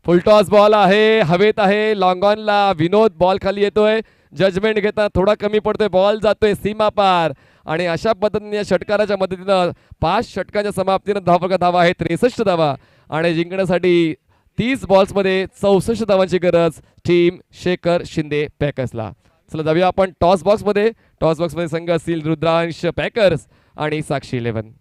फुल टॉस बॉल आहे, हवेत आहे, लॉंग ऑनला विनोद बॉल खाली येतोय. जजमेंट घेताना थोडा कमी पडतोय, बॉल जातोय सीमा पार आणि अशा पद्धतीने या षटकाराच्या मदतीनं 5 षटकाच्या समाप्तीनं धावा आहे 63 धावा आणि जिंकण्यासाठी 30 बॉल्समध्ये 64 धावांची गरज टीम शेखर शिंदे पॅकर्सला. चला जाऊया आपण टॉस बॉक्समध्ये. टॉस बॉक्समध्ये संघ असतील रुद्रांश पॅकर्स आणि साक्षी 11.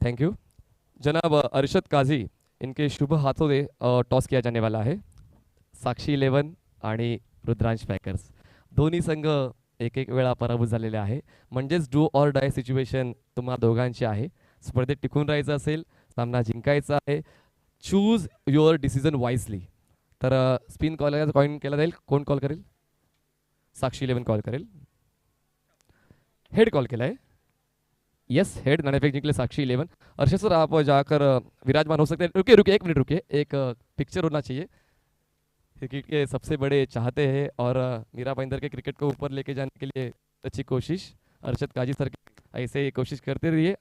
थैंक यू जनाब अरशद काजी, इनके शुभ हाथों से टॉस किया जाने वाला है. साक्षी 11 आणि रुद्रांश पॅकर्स दोन्ही संघ एक एक वेळा पराभूत झालेले आहे. म्हणजेच डू ऑर डाय सिच्युएशन तुम्हा दोघांची आहे. स्पर्धेत टिकून राहायचं असेल, सामना जिंकायचा आहे. Choose your decision wisely. तर स्पिन कॉइन केला जाईल. कोण कॉल करेल? साक्षी 11 कॉल करेल. हेड कॉल केला है. यस हेड, नाणेफेक जिंकले साक्षी 11. अर्षद सर आप जाकर विराजमान हो सकते हैं. रुकिए रुकिए 1 मिनट रुकिए, एक पिक्चर होना चाहिए. क्रिकेट के सबसे बड़े चाहते हैं और मीरा भाईंदर के क्रिकेट को ऊपर लेके जाने के लिए अच्छी कोशिश अरशद काजी सर की ऐसे ही कोशिश करते रहिए,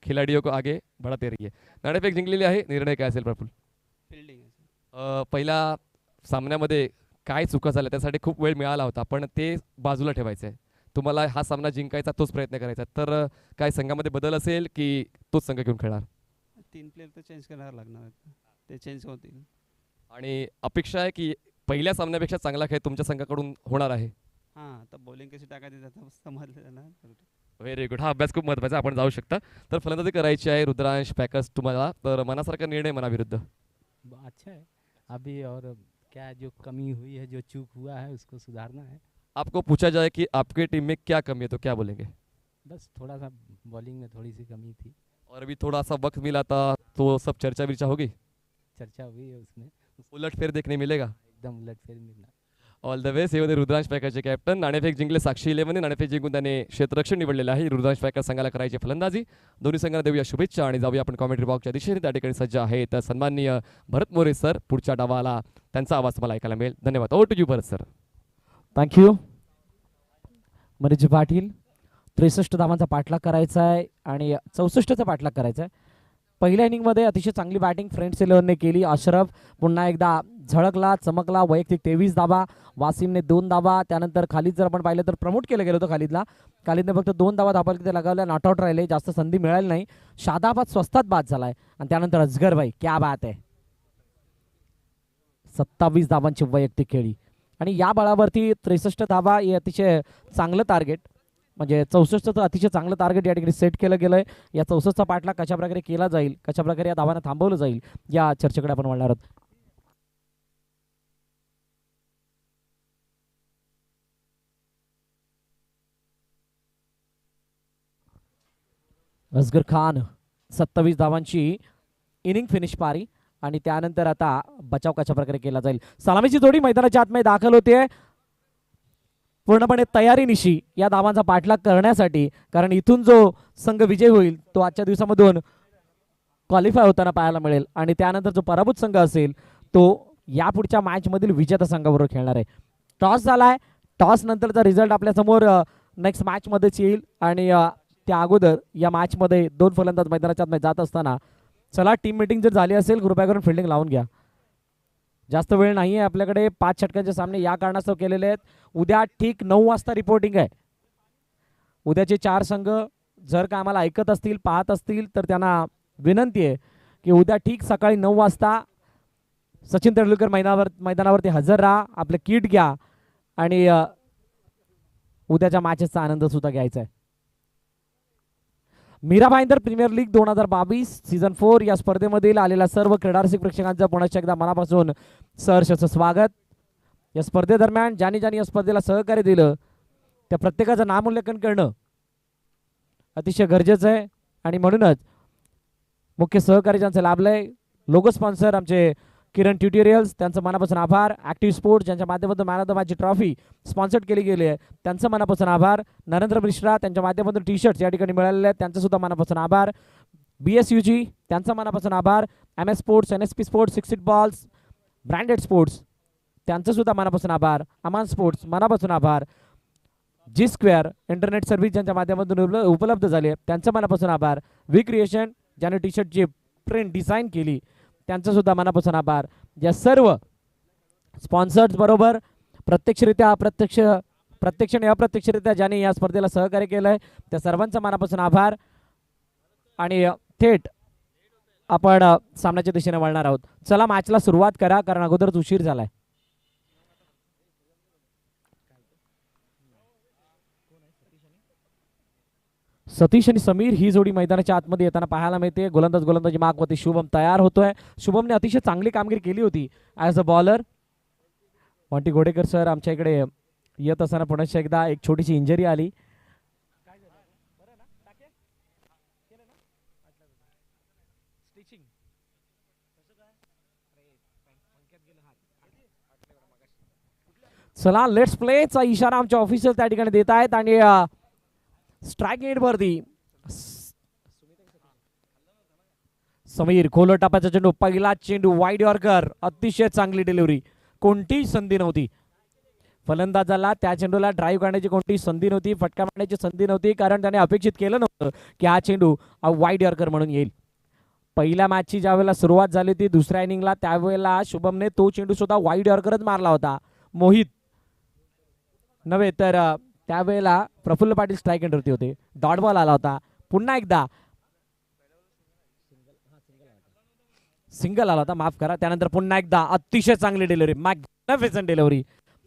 खिलाड़ियों को आगे बढ़ाते रहिए. नाणेफेक जिंकलेली आहे. निर्णय काय असेल प्रफुल? फिल्डिंग. पहिला सामन्यामध्ये काय चुका झाल्या त्यासाठी खूप वेळ मिळाला होता पण ते बाजूला ठेवायचं आहे. तुम्हाला हा सामना जिंकायचा, तोच प्रयत्न करायचा. तर काय संघामध्ये बदल असेल की तोच संघ घेऊन खेळणार? 3 प्लेयर तर चेंज करायला लागणार आहेत. ते चेंज होतील आणि अपेक्षा आहे की पहिल्या सामन्यापेक्षा चांगला खेळ तुमच्या संघाकडून होणार आहे. हां, आता बॉलिंग कशी टाकायची जातं समजलं ना. Very good. हा अभ्यास खूप महत्त्वाचा. आपण जाऊ शकता. तर फलंदाजी करायची आहे रुद्रांश पॅकर्स तुम्हाला. तर मनासारखा निर्णय मनाविरुद्ध. अच्छा है अभी और क्या जो कमी हुई है, जो चूक हुआ है उसको सुधारना है. आपको पूछा जाए कि आपके टीम में क्या कमी है तो क्या बोलेंगे? बस थोड़ा सा बॉलिंग में थोड़ी सी कमी थी. और अभी थोड़ा सा वक्त मिला था तो सब चर्चा विर्चा होगी, चर्चा हुई है उसमें. उलट फेर देखने मिलेगा. एकदम उलटफेर मिलना. All the best. हे होते रुद्रांश पॅकरचे कॅप्टन. नाणेफेक जिंकले साक्षी 11ने. नाणेफेक जिंकून त्याने क्षेत्ररक्षण निवडलेलं आहे. रुद्रांश पॅकर संघाला करायची फलंदाजी. दोन्ही संघांना देऊया शुभेच्छा आणि जाऊया आपण कॉमेंट्री बॉक्सच्या दिशेने. त्या ठिकाणी सज्ज आहेत सन्माननीय भरत मोरे सर. पुढच्या डावाला त्यांचा आवाज तुम्हाला ऐकायला मिळेल. धन्यवाद. Over to you Bharat sir. Thank you. Manish Patil. 63 धावांचा पाठलाग करायचा आहे आणि 64चा पाठलाग करायचा आहे. पहिल्या इनिंगमध्ये अतिशय चांगली बॅटिंग फ्रेंड्स 11ने केली. अशरफ पुन्हा एकदा झळकला, चमकला. वैयक्तिक 23 धावा, वासिमने 2 धावा. त्यानंतर खालीद जर आपण पाहिलं तर प्रमोट केलं गेलं होतं खालीदला. खालीदने फक्त 2 धावा धापाला लगावल्या, नॉट आउट राहिले, जास्त संधी मिळाली नाही. शादाबाद स्वस्तात बाद झालाय. आणि त्यानंतर अजगर भाई क्या बात आहे, 27 धावांची वैयक्तिक खेळी आणि या बळावरती 63 धावा हे अतिशय चांगलं टार्गेट. म्हणजे 64चं अतिशय चांगलं टार्गेट या ठिकाणी सेट केलं गेलंय. या 64चा पाठलाग कशा प्रकारे केला जाईल, कशा प्रकारे या धावांना थांबवलं जाईल, या चर्चेकडे आपण वळणार आहोत. असगर खान 27 धावांची इनिंग फिनिश पारी आणि त्यानंतर आता बचाव कशा प्रकारे केला जाईल. सलामीची जोडी मैदानाच्या आतमध्ये दाखल होते पूर्णपणे तयारीनिशी या धावांचा पाठलाग करण्यासाठी, कारण इथून जो संघ विजय होईल तो आजच्या दिवसामधून क्वालिफाय होताना पाहायला मिळेल आणि त्यानंतर जो पराभूत संघ असेल तो यापुढच्या मॅच मधील विजेता संघाबरोबर खेळणार आहे. टॉस झालाय, टॉस नंतरचा रिझल्ट आपल्या समोर नेक्स्ट मॅच मध्येच येईल आणि त्या अगोदर या मॅच मध्ये 2 फलंदाज मैदानाच्या आत जात असताना चला टीम मीटिंग जर झाली असेल कृपया करून फिल्डिंग लावून घ्या. जास्त वेळ नाही आहे आपल्याकडे. 5 षटकांचे सामने या कारणास्तव केलेले आहेत. उद्या ठीक 9 वाजता रिपोर्टिंग आहे. उद्याचे 4 संघ जर का आम्हाला ऐकत असतील, पाहत असतील तर त्यांना विनंती आहे की उद्या ठीक सकाळी 9 वाजता सचिन तेंडुलकर मैदानावरती हजर राहा, आपले किट घ्या आणि उद्याच्या मॅचेसचा आनंद सुद्धा घ्यायचा आहे. Mira Bhayandar premier league 2022 season 4 या स्पर्धेमधील आलेल्या सर्व क्रीडारसिक प्रेक्षकांचं पुन्हा एकदा मनापासून सहर्ष स्वागत. या स्पर्धेदरम्यान ज्यांनी या स्पर्धेला सहकार्य दिलं त्या प्रत्येकाचं नामोल्लेखन करणं अतिशय गरजेचं आहे आणि म्हणूनच मुख्य सहकारी ज्यांचं लाभलंय, लोगो स्पॉन्सर आमचे किरण ट्युटोरियल्स, त्यांचं मनापासून आभार. ॲक्टिव्ह स्पोर्ट्स ज्यांच्या माध्यमातून मॅन ऑफ द मॅचची ट्रॉफी स्पॉन्सर्ड केली गेली आहे त्यांचं मनापासून आभार. नरेंद्र मिश्रा त्यांच्या माध्यमातून टी शर्ट्स या ठिकाणी मिळालेले आहेत त्यांचं सुद्धा मनापासून आभार. BSUG त्यांचा मनापासून आभार. MS sports, NSP sports, 6 balls, branded sports त्यांचं सुद्धा मनापासून आभार. अमान स्पोर्ट्स मनापासून आभार. G स्क्वेअर इंटरनेट सर्व्हिस ज्यांच्या माध्यमातून उपलब्ध झाले त्यांचं मनापासून आभार. वी क्रिएशन ज्याने टी शर्टची प्रिंट डिझाईन केली त्यांचं सुद्धा मनापासून आभार. या सर्व स्पॉन्सर्स बरोबर प्रत्यक्षरित्या आणि अप्रत्यक्षरित्या ज्याने या स्पर्धेला सहकार्य केलंय त्या सर्वांचा मनापासून आभार. आणि थेट आपण सामन्याच्या दिशेने वळणार आहोत. चला मॅचला सुरुवात करा कारण अगोदरच उशीर झालाय. सतीश आणि समीर ही जोडी मैदानाच्या आतमध्ये येताना पाहायला मिळते. गोलंदाजी मार्कवरती शुभम तयार होतोय. शुभमने अतिशय चांगली कामगिरी केली होती as a bowler. Monty Ghodekar sir आमच्या इकडे येत असताना पुन्हा एकदा एक छोटीशी इंजरी आली. चला लेट्स प्लेचा इशारा आमच्या ऑफिसर त्या ठिकाणी देत आहेत आणि स्ट्राइक एंड वरती समीर खोल टापाचा चेंडू, पहिला चेंडू वाईड यॉर्कर, अतिशय चांगली डिलिव्हरी, कोणतीही संधी नव्हती फलंदाजाला त्या चेंडूला ड्राईव्ह करण्याची कोणतीही संधी नव्हती, फटका मारण्याची संधी नव्हती कारण त्याने अपेक्षित केलं नव्हतं की हा चेंडू वाईड यॉर्कर म्हणून येईल. पहिल्या मॅचची ज्यावेळेला सुरुवात झाली होती दुसऱ्या इनिंगला त्यावेळेला शुभमने तो चेंडू सुद्धा वाईड यॉर्करच मारला होता. मोहित नव्हे तर त्यावेळेला प्रफुल्ल पाटील स्ट्राईक एंडवरती होते. डॉट बॉल आला होता. पुन्हा एकदा सिंगल आला होता, माफ करा. त्यानंतर पुन्हा एकदा अतिशय चांगली डिलिव्हरी, मॅग्निफिसंट डिलिव्हरी.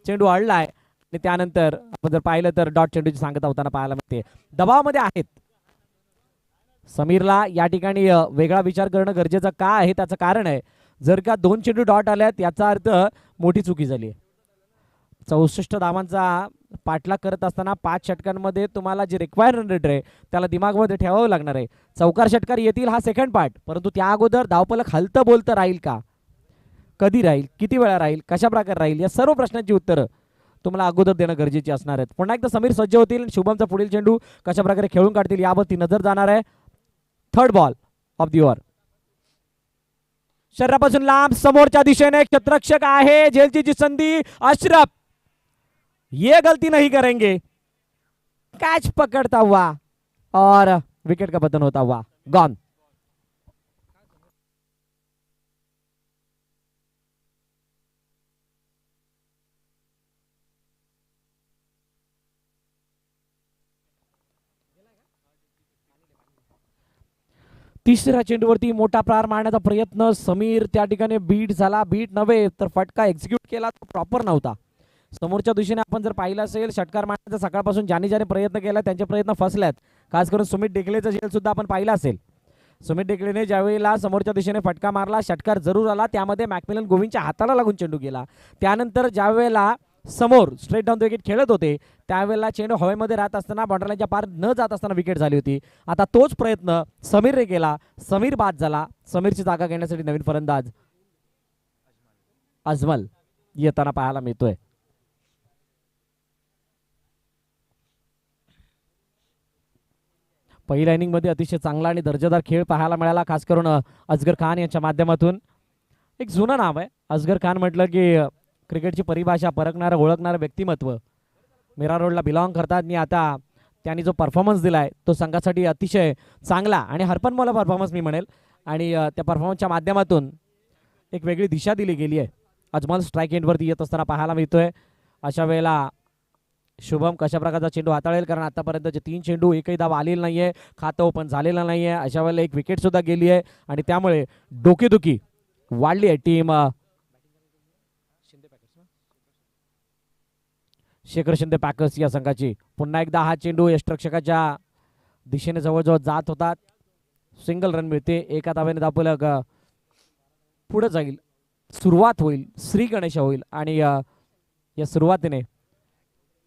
चेंडू अडलाय आणि त्यानंतर आपण जर पाहिलं तर डॉट चेंडूची सांगता होताना पाहायला मिळते. दबावामध्ये आहेत. समीरला या ठिकाणी वेगळा विचार करणं गरजेचं का आहे त्याचं कारण आहे जर का 2 चेंडू डॉट आल्यात याचा अर्थ मोठी चुकी झाली आहे. 64 धावांचा पाठलाग करत असताना 5 षटकांमध्ये तुम्हाला जे रिक्वायर रन रेट आहे त्याला दिमागमध्ये ठेवावं लागणार आहे. चौकार षटकार येतील हा सेकंड पार्ट, परंतु त्या अगोदर धावफलक हलतं बोलतं राहील का, कधी राहील, किती वेळा राहील, कशा प्रकारे राहील, या सर्व प्रश्नांची उत्तरं तुम्हाला अगोदर देणं गरजेची असणार आहेत. पुन्हा एकदा समीर सज्ज होतील. शुभमचा पुढील चेंडू कशा प्रकारे खेळून काढतील यावरती नजर जाणार आहे. Third ball of the over. शरीरापासून लांब समोरच्या दिशेने क्षेत्ररक्षक आहे, झेलची संधी. अशरफ ये गलती नहीं करेंगे. कैच पकड़ता हुआ और विकेट का पतन होता हुआ गॉन. तिसऱ्या चेंडूवरती मोठा प्रहार मारण्याचा प्रयत्न. समीर त्या ठिकाणी बीट झाला, बीट नव्हे तर फटका एक्झिक्यूट केला, तो प्रॉपर नव्हता. समोरच्या दिशेने आपण जर पाहिलं असेल षटकार मारण्याचा सकाळपासून ज्याने प्रयत्न केला त्यांचे प्रयत्न फसल्यात. खास करून सुमित डेकलेचा झेल सुद्धा आपण पाहिला असेल. सुमित डेकलेने ज्यावेळेला समोरच्या दिशेने फटका मारला, षटकार जरूर आला, त्यामध्ये मॅकमिलन गोविंदच्या हाताला लागून चेंडू गेला. त्यानंतर ज्यावेळेला समोर स्ट्रेट डाऊन विकेट खेळत होते त्यावेळेला चेंडू हवेमध्ये राहत असताना बॉर्डरलाईनच्या पार न जात असताना विकेट झाली होती. आता तोच प्रयत्न समीरने केला, समीर बाद झाला. समीरची जागा घेण्यासाठी नवीन फलंदाज अजमल येताना पाहायला मिळतोय. पहिल्या इनिंग मध्ये अतिशय चांगला आणि दर्जेदार खेळ पाहायला मिळाला, खास करून असगर खान यांच्या माध्यमातून. एक जुनं नाव आहे असगर खान म्हटलं की क्रिकेटची परिभाषा परखणारं ओळखणारं व्यक्तिमत्व. मीरा रोडला बिलॉंग करतात आणि आता त्यांनी जो परफॉर्मन्स दिलाय तो संघासाठी अतिशय चांगला आणि हरपनमौला परफॉर्मन्स मी म्हणेल. आणि त्या परफॉर्मन्सच्या माध्यमातून एक वेगळी दिशा दिली गेली आहे. अजमल स्ट्राईक एंडवरती येत असताना पाहायला मिळतोय. अशा वेळेला शुभम कशा प्रकारचा चेंडू हाताळेल, कारण आतापर्यंतचे 3 चेंडू एकही धाव आलेला नाहीये, खातं ओपन झालेलं नाहीये. अशा वेळेला एक विकेट सुद्धा गेली आहे आणि त्यामुळे डोकेदुखी वाढली आहे टीम शेखर शिंदे पॅकर्स या संघाची. पुन्हा एकदा हा चेंडू यष्टरक्षकाच्या दिशेने जवळजवळ जात होता. सिंगल रन मिळते. एका धावेने दापलक पुढे जाईल, सुरुवात होईल, श्री गणेश होईल आणि या सुरुवातीने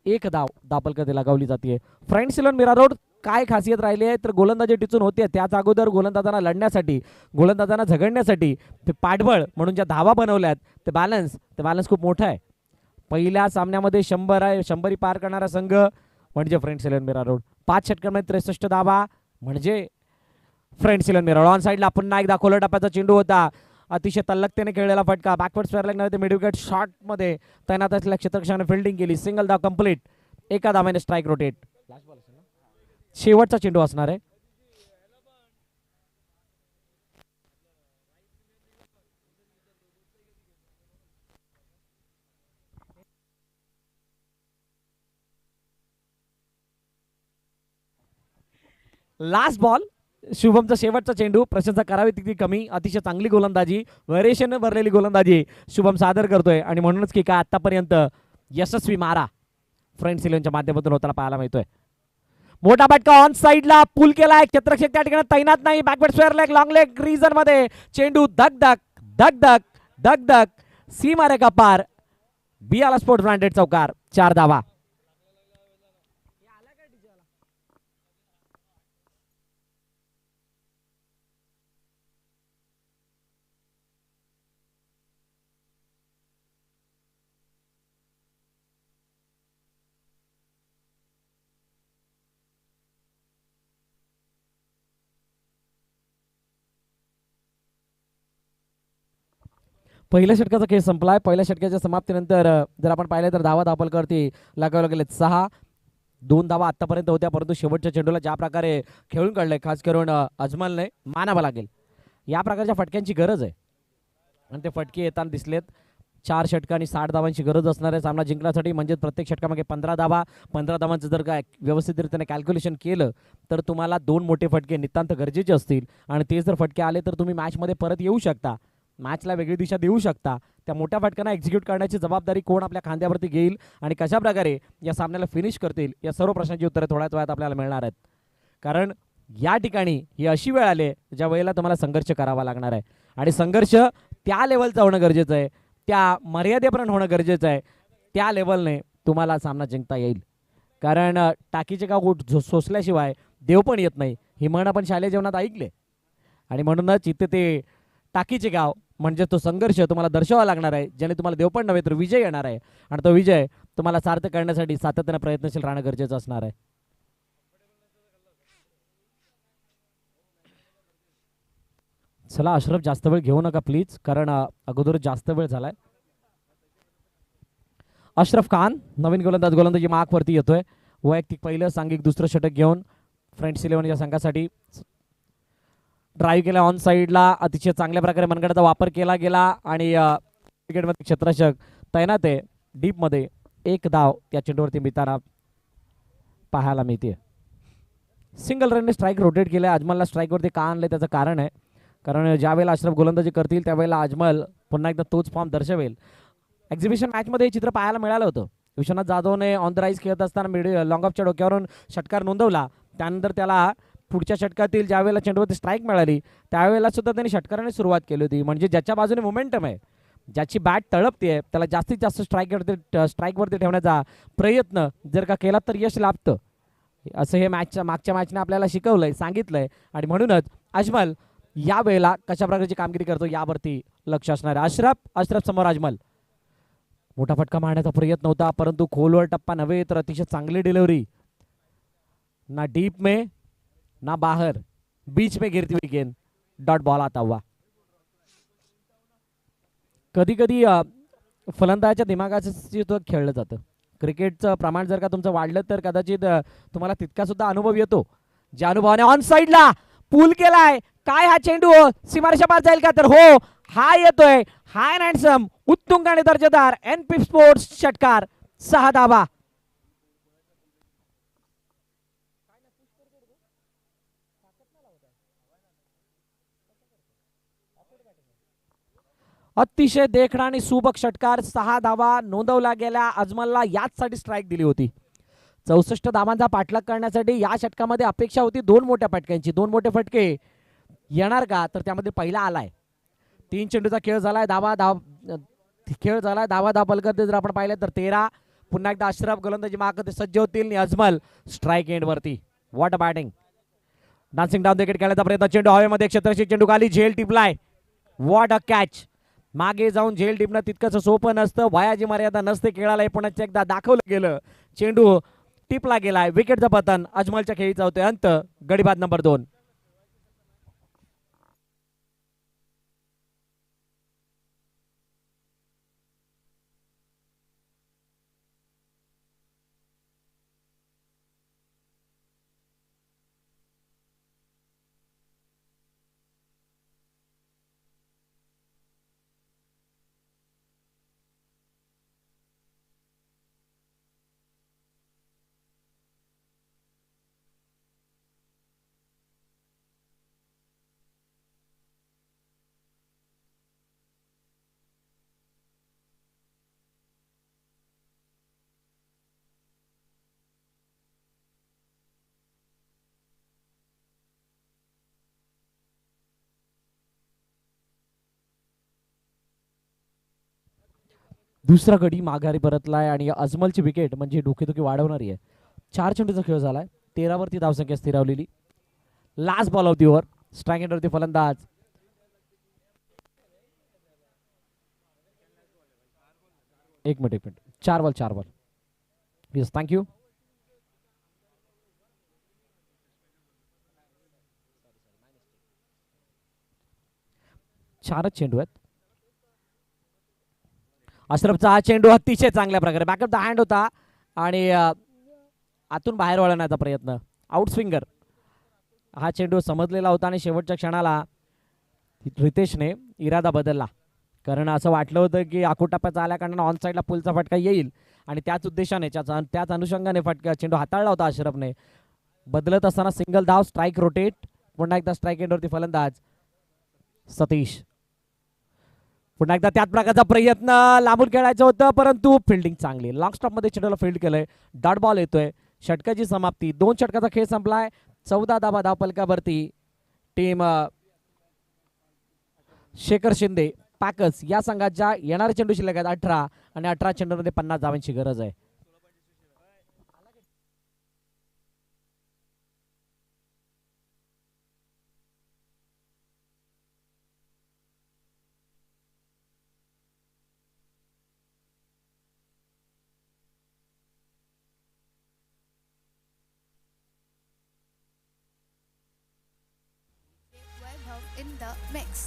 एक धाव दापलक लगावली जाते. फ्रेंड्स इलेव्हन मीरा रोड काय खासियत राहिली आहे तर गोलंदाजी टिचून होते, त्याच अगोदर गोलंदाजांना लढण्यासाठी, गोलंदाजांना झगडण्यासाठी ते पाठबळ म्हणून ज्या धावा बनवल्यात ते बॅलन्स खूप मोठा आहे. पहिल्या सामन्यामध्ये 100 पार करणारा संघ म्हणजे फ्रेंड्स इलेव्हन मीरा रोड. 5 षटकांमध्ये 63 धावा म्हणजे friends eleven Mira road. On साईडला पुन्हा एकदा खोलर टप्प्याचा चेंडू होता, अतिशय तल्लकतेने खेळलेला फटका, बॅकवर्ड स्क्वेअर लेग नव्हे मिड विकेट शॉट मध्ये तैनात असलेल्या क्षेत्ररक्षकाने फिल्डिंग केली. सिंगल धाव कंप्लीट. एका धावेने स्ट्राईक रोटेट. शेवटचा चेंडू असणार आहे. लास्ट बॉल, शुभमचा शेवटचा चेंडू. प्रशंसा करावी तितकी कमी. अतिशय चांगली गोलंदाजी, व्हेरिएशन भरलेली गोलंदाजी शुभम सादर करतोय आणि म्हणूनच की काय आतापर्यंत यशस्वी मारा फ्रेंड्स इलेव्हनच्या माध्यमातून होताना पाहायला मिळतोय. मोठा फटका ऑन साईडला पूल केलाय, क्षेत्ररक्षक त्या ठिकाणी तैनात नाही. Backward square leg long leg region मध्ये चेंडू धक धक धक धक धक धक सीमा रेखा पार. बियाला स्पोर्ट्स ब्रँडेड चौकार. 4 धावा. पहिल्या षटकाचा खेळ संपलाय. पहिल्या षटकाच्या समाप्तीनंतर जर आपण पाहिलं तर धावा दापलकरती लगावल्या गेलेत 6. 2 धावा आतापर्यंत होत्या, परंतु शेवटच्या चेंडूला ज्या प्रकारे खेळून काढले खास करून अजमलने मानावं लागेल. या प्रकारच्या फटक्यांची गरज आहे आणि ते फटके येताना दिसलेत. 4 षटक आणि 60 धावांची गरज असणार आहे सामना जिंकण्यासाठी. म्हणजे प्रत्येक षटकामागे 15 धावा. 15 धावांचं जर काय व्यवस्थितरित्याने कॅल्क्युलेशन केलं तर तुम्हाला 2 मोठे फटके नितांत गरजेचे असतील आणि ते जर फटके आले तर तुम्ही मॅचमध्ये परत येऊ शकता, मॅचला वेगळी दिशा देऊ शकता. त्या मोठ्या फटक्यांना एक्झिक्यूट करण्याची जबाबदारी कोण आपल्या खांद्यावरती घेईल आणि कशा प्रकारे या सामन्याला फिनिश करतील, या सर्व प्रश्नांची उत्तरे थोड्याच वेळात आपल्याला मिळणार आहेत. कारण या ठिकाणी ही अशी वेळ आली ज्या वेळेला तुम्हाला संघर्ष करावा लागणार आहे आणि संघर्ष त्या लेवलचा होणं गरजेचं आहे, त्या मर्यादेपर्यंत होणं गरजेचं आहे. त्या लेवलने तुम्हाला सामना जिंकता येईल. कारण टाकीचे गाव सोसल्याशिवाय देव पण येत नाही, ही म्हण आपण शालेय जीवनात ऐकले. आणि म्हणूनच इथे ते टाकीचे गाव म्हणजे तो संघर्ष तुम्हाला दर्शवावा लागणार आहे, ज्याने तुम्हाला देव पण नव्हे तर विजय येणार आहे आणि तो विजय तुम्हाला सार्थ करण्यासाठी सातत्याने प्रयत्नशील राहणं गरजेचं असणार आहे. चला अशरफ, जास्त वेळ घेऊ नका प्लीज, कारण अगोदर जास्त वेळ झालाय. अशरफ खान नवीन गोलंदाजी मार्कवरती येतोय. वैयक्तिक पहिलं, सांघिक दुसरं षटक घेऊन फ्रेंड्स इलेव्हन या संघासाठी ड्राईव्ह केला. ऑन साईडला अतिशय चांगल्या प्रकारे मनगटाचा वापर केला गेला आणि क्रिकेटमध्ये क्षेत्ररक्षक तैनात आहे. डीपमध्ये 1 धाव त्या चेंडूवरती मिळताना पाहायला मिळते. सिंगल रनने स्ट्राईक रोटेट केलं. अजमलला स्ट्राईकवरती का आणलं त्याचं कारण आहे, कारण ज्या वेळेला अशरफ गोलंदाजी करतील त्यावेळेला अजमल पुन्हा एकदा तोच फॉर्म दर्शवेल. एक्झिबिशन मॅचमध्ये हे चित्र पाहायला मिळालं होतं. विश्वनाथ जाधवने ऑन द राईज खेळत असताना लॉंग ऑफच्या डोक्यावरून षटकार नोंदवला. त्यानंतर त्याला पुढच्या षटकातील ज्यावेळेला चेंडूवरती स्ट्राईक मिळाली त्यावेळेला सुद्धा त्यांनी षटकाराने सुरुवात केली होती. म्हणजे ज्याच्या बाजूने मोमेंटम आहे, ज्याची बॅट तळपते त्याला जास्तीत जास्त स्ट्राईकवरती ठेवण्याचा प्रयत्न जर का केला तर यश लाभतं, असं हे मागच्या मॅचने आपल्याला शिकवलंय, सांगितलंय. आणि म्हणूनच अजमल या वेळेला कशा प्रकारची कामगिरी करतो यावरती लक्ष असणार आहे. अशरफ समोर अजमल मोठा फटका मारण्याचा प्रयत्न होता, परंतु खोलवर टप्पा नव्हे तर अतिशय चांगली डिलिव्हरी. ना डीप में ना बाहर, बीच में गिरती हुई गेंद, डॉट बॉल आता हुआ. कधी कधी फलंदाजाच्या दिमागाचं खेळलं जातं. क्रिकेटचं प्रमाण जर का तुमचं वाढलं तर कदाचित तुम्हाला तितका सुद्धा अनुभव येतो. ज्या अनुभवाने ऑन साईडला पूल केलाय, काय हा चेंडू सीमारेषा पार जाईल का, तर हो, हा येतोय. हाय अँड हँडसम, उत्तुंग आणि दर्जेदार एनपी स्पोर्ट्स षटकार, 6 धावा. अतिशय देखणा आणि सुबक षटकार, 6 धावा नोंदवला गेल्या. अजमलला याचसाठी स्ट्राईक दिली होती. 64 धावांचा पाठलाग करण्यासाठी या षटकामध्ये अपेक्षा होती 2 मोठ्या फटक्यांची. 2 मोठे फटके येणार का, तर त्यामध्ये पहिला आलाय. 3 चेंडूचा खेळ झालाय, धावा पलकरते जर आपण पाहिलं तर 13. पुन्हा एकदा अशरफ गोलंदाजी मागते सज्ज होतील आणि अजमल स्ट्राईक एंड वरती. What batting. Dancing down wicket खेळण्याचा प्रयत्न, चेंडू हवेमध्ये, क्षेत्ररक्षक चेंडू खाली, झेल टिपलाय. What a catch. मागे जाऊन झेल टिपणं तितकंच सोपं नसतं, वयाची मर्यादा नसते खेळायला. पुन्हा एकदा दाखवलं गेलं, चेंडू टिपला गेलाय. विकेटचं पतन, अजमलच्या खेळीचा होतोय अंत. गडीबाद नंबर 2. दुसरा गडी माघारी परतलाय आणि अजमलची विकेट म्हणजे डोकेदुखी वाढवणारी आहे. 4 चेंडूचा खेळ झालाय, 13 वरती धावसंख्या स्थिरावलेली. Last ball of the over. Strike एंडवरती फलंदाज. एक मिनिट 4 बॉल. Yes, thank you. चारच चेंडू आहेत. अशरफचा हा चेंडू अतिशय चांगल्या प्रकारे बॅकअप द हँड होता आणि आतून बाहेर वळवण्याचा प्रयत्न. Out swinger. हा चेंडू समजलेला होता आणि शेवटच्या क्षणाला रितेशने इरादा बदलला, कारण असं वाटलं होतं की आकुटप्प्याचा आल्या कारणानं ऑन साईडला पुलचा फटका येईल आणि त्याच उद्देशाने त्याच अनुषंगाने फटका चेंडू हाताळला होता अशरफने. बदलत असताना सिंगल धाव, स्ट्राईक रोटेट. पुन्हा एकदा स्ट्राईक एंडवरती फलंदाज सतीश. पुन्हा एकदा त्याच प्रकारचा प्रयत्न, लांबून खेळायचं होतं परंतु फिल्डिंग चांगली. लॉंग स्टॉप मध्ये चेंडूला फील्ड केलंय. डॉट बॉल येतोय. षटकाची समाप्ती. 2 षटकाचा खेळ संपलाय. 14 धावा धावफलकावरती. टीम शेखर शिंदे पॅकर्स या संघाच्या येणाऱ्या चेंडू शिल्लक आहेत 18 आणि 18 चेंडूमध्ये 50 धावांची गरज आहे. In the mix.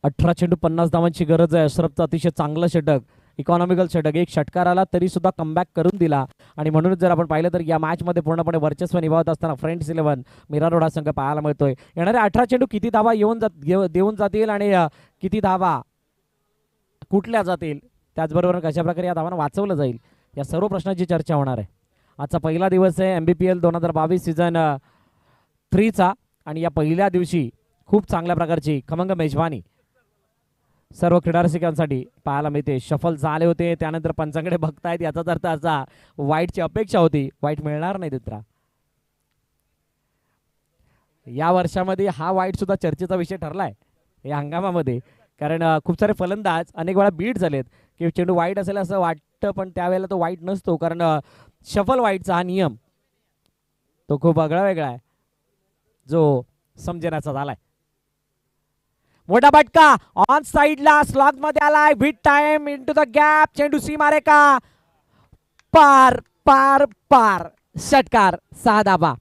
अठरा चेंडू 50 धावांची गरज आहे. अशरफचं अतिशय चांगलं षटक इकॉनॉमिकल षटक, एक षटकार आला तरी सुद्धा कमबॅक करून दिला आणि म्हणूनच जर आपण पाहिलं तर या मॅचमध्ये पूर्णपणे वर्चस्व निभावत असताना फ्रेंड्स 11 मीरा रोड हा संघ पाहायला मिळतोय. येणारे 18 चेंडू किती धावा देऊन जातील आणि किती धावा कुठल्या जातील, त्याचबरोबर कशा प्रकारे या धावांना वाचवलं जाईल, या सर्व प्रश्नाची चर्चा होणार आहे. आजचा पहिला दिवस आहे MBPL 2022 सीझन 3चा आणि या पहिल्या दिवशी खूप चांगल्या प्रकारची खमंग मेजवानी सर्व क्रीडा रसिकांसाठी पाहायला मिळते. शफल झाले होते, त्यानंतर पंचांकडे बघतायत, याचाच अर्थ असा वाईटची अपेक्षा होती, वाईट मिळणार नाही दुसरा. या वर्षामध्ये हा वाईट सुद्धा चर्चेचा विषय ठरलाय या हंगामामध्ये, कारण खूप सारे फलंदाज अनेक वेळा बीट झालेत की चेंडू वाईट असेल असं वाटतं, पण त्यावेळेला तो वाईट नसतो, कारण शफल वाईटचा हा नियम तो खूप आगळा वेगळा आहे जो समजण्याचा झालाय. मोठा फटका ऑन साइडला स्लॉग मध्ये आलाय. With time into the gap, चेंडू सीमारे का पार पार पार, षटकार 6 धाबा.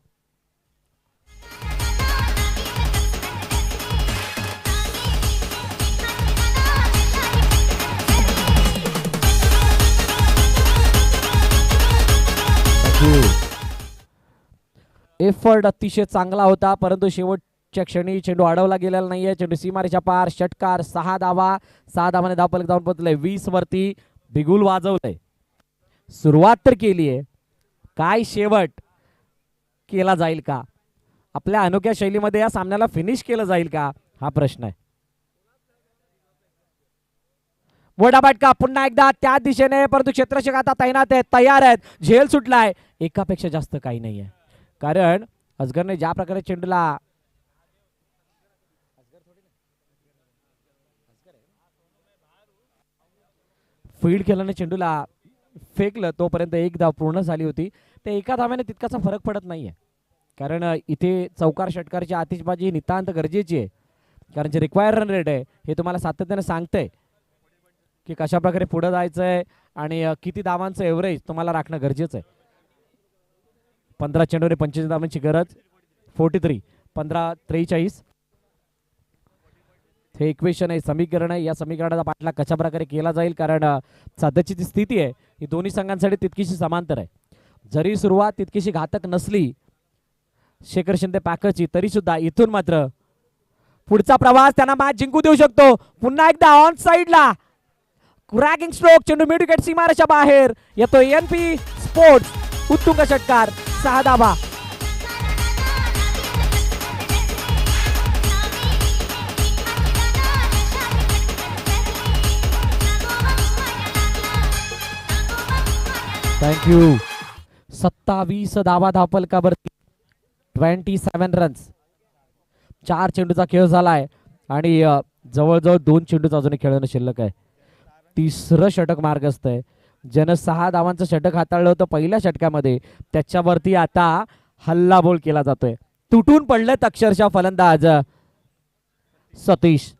एफर्ट अतिशय चांगला होता, परंतु शेवटच्या क्षणी चेंडू अडवला गेलेला नाहीये. चेंडू सीमारेच्या पार, षटकार 6 धावा. 6 धावाने धावफलक जाऊन पोहोचले 20 वरती. बिगुल वाजवलंय, सुरुवात तर केली आहे, काय शेवट केला जाईल का, आपल्या अनोख्या शैलीमध्ये या सामन्याला फिनिश केलं जाईल का, हा प्रश्न आहे. मोठा फटका पुन्हा एकदा त्या दिशेने, परंतु क्षेत्ररक्षक आता तैनात आहेत, तयार आहेत. झेल सुटलाय, एकापेक्षा जास्त काही नाहीये, कारण अजगरने ज्या प्रकारे चेंडूला फील्ड केल्याने चेंडूला फेकलं, तोपर्यंत एक धाव पूर्ण झाली होती. ते एका धाव्याने तितकासा फरक पडत नाहीये, कारण इथे चौकार षटकारची आतिषबाजी नितांत गरजेची आहे, कारण जे रिक्वायर रन रेट आहे हे तुम्हाला सातत्याने सांगतंय की कशा प्रकारे पुढे जायचंय आणि किती धावांचं एव्हरेज तुम्हाला राखणं गरजेचं आहे. 15 चेंडूने 25 धावांची गरज, 43 15 43 हे इक्वेशन आहे, समीकरण आहे. या समीकरणाचा पाठलाग कशा प्रकारे केला जाईल, कारण सध्याची जी स्थिती आहे ही दोन्ही संघांसाठी तितकीशी समांतर आहे. जरी सुरुवात तितकीशी घातक नसली शेखर शिंदे पॅकरची, तरी सुद्धा इथून मात्र पुढचा प्रवास त्यांना मॅच जिंकू देऊ शकतो. पुन्हा एकदा ऑन साइडला क्रॅकिंग स्ट्रोक, चेंडू मिड विकेट सीमारेच्या बाहेर येतो. NP स्पोर्ट्स उत्तुंग षटकार 6 धावा. थँक्यू. 27 धावा धावफलकावरती, 27 रन्स. 4 चेंडूचा खेळ झालाय आणि जवळजवळ 2 चेंडूचा अजूनही खेळणं शिल्लक आहे. तिसरं षटक मार्गस्थ आहे. ज्यानं 6 धावांचं षटक हाताळलं होतं पहिल्या षटकामध्ये, त्याच्यावरती आता हल्लाबोल केला जातोय. तुटून पडलेत अक्षरशः फलंदाज सतीश.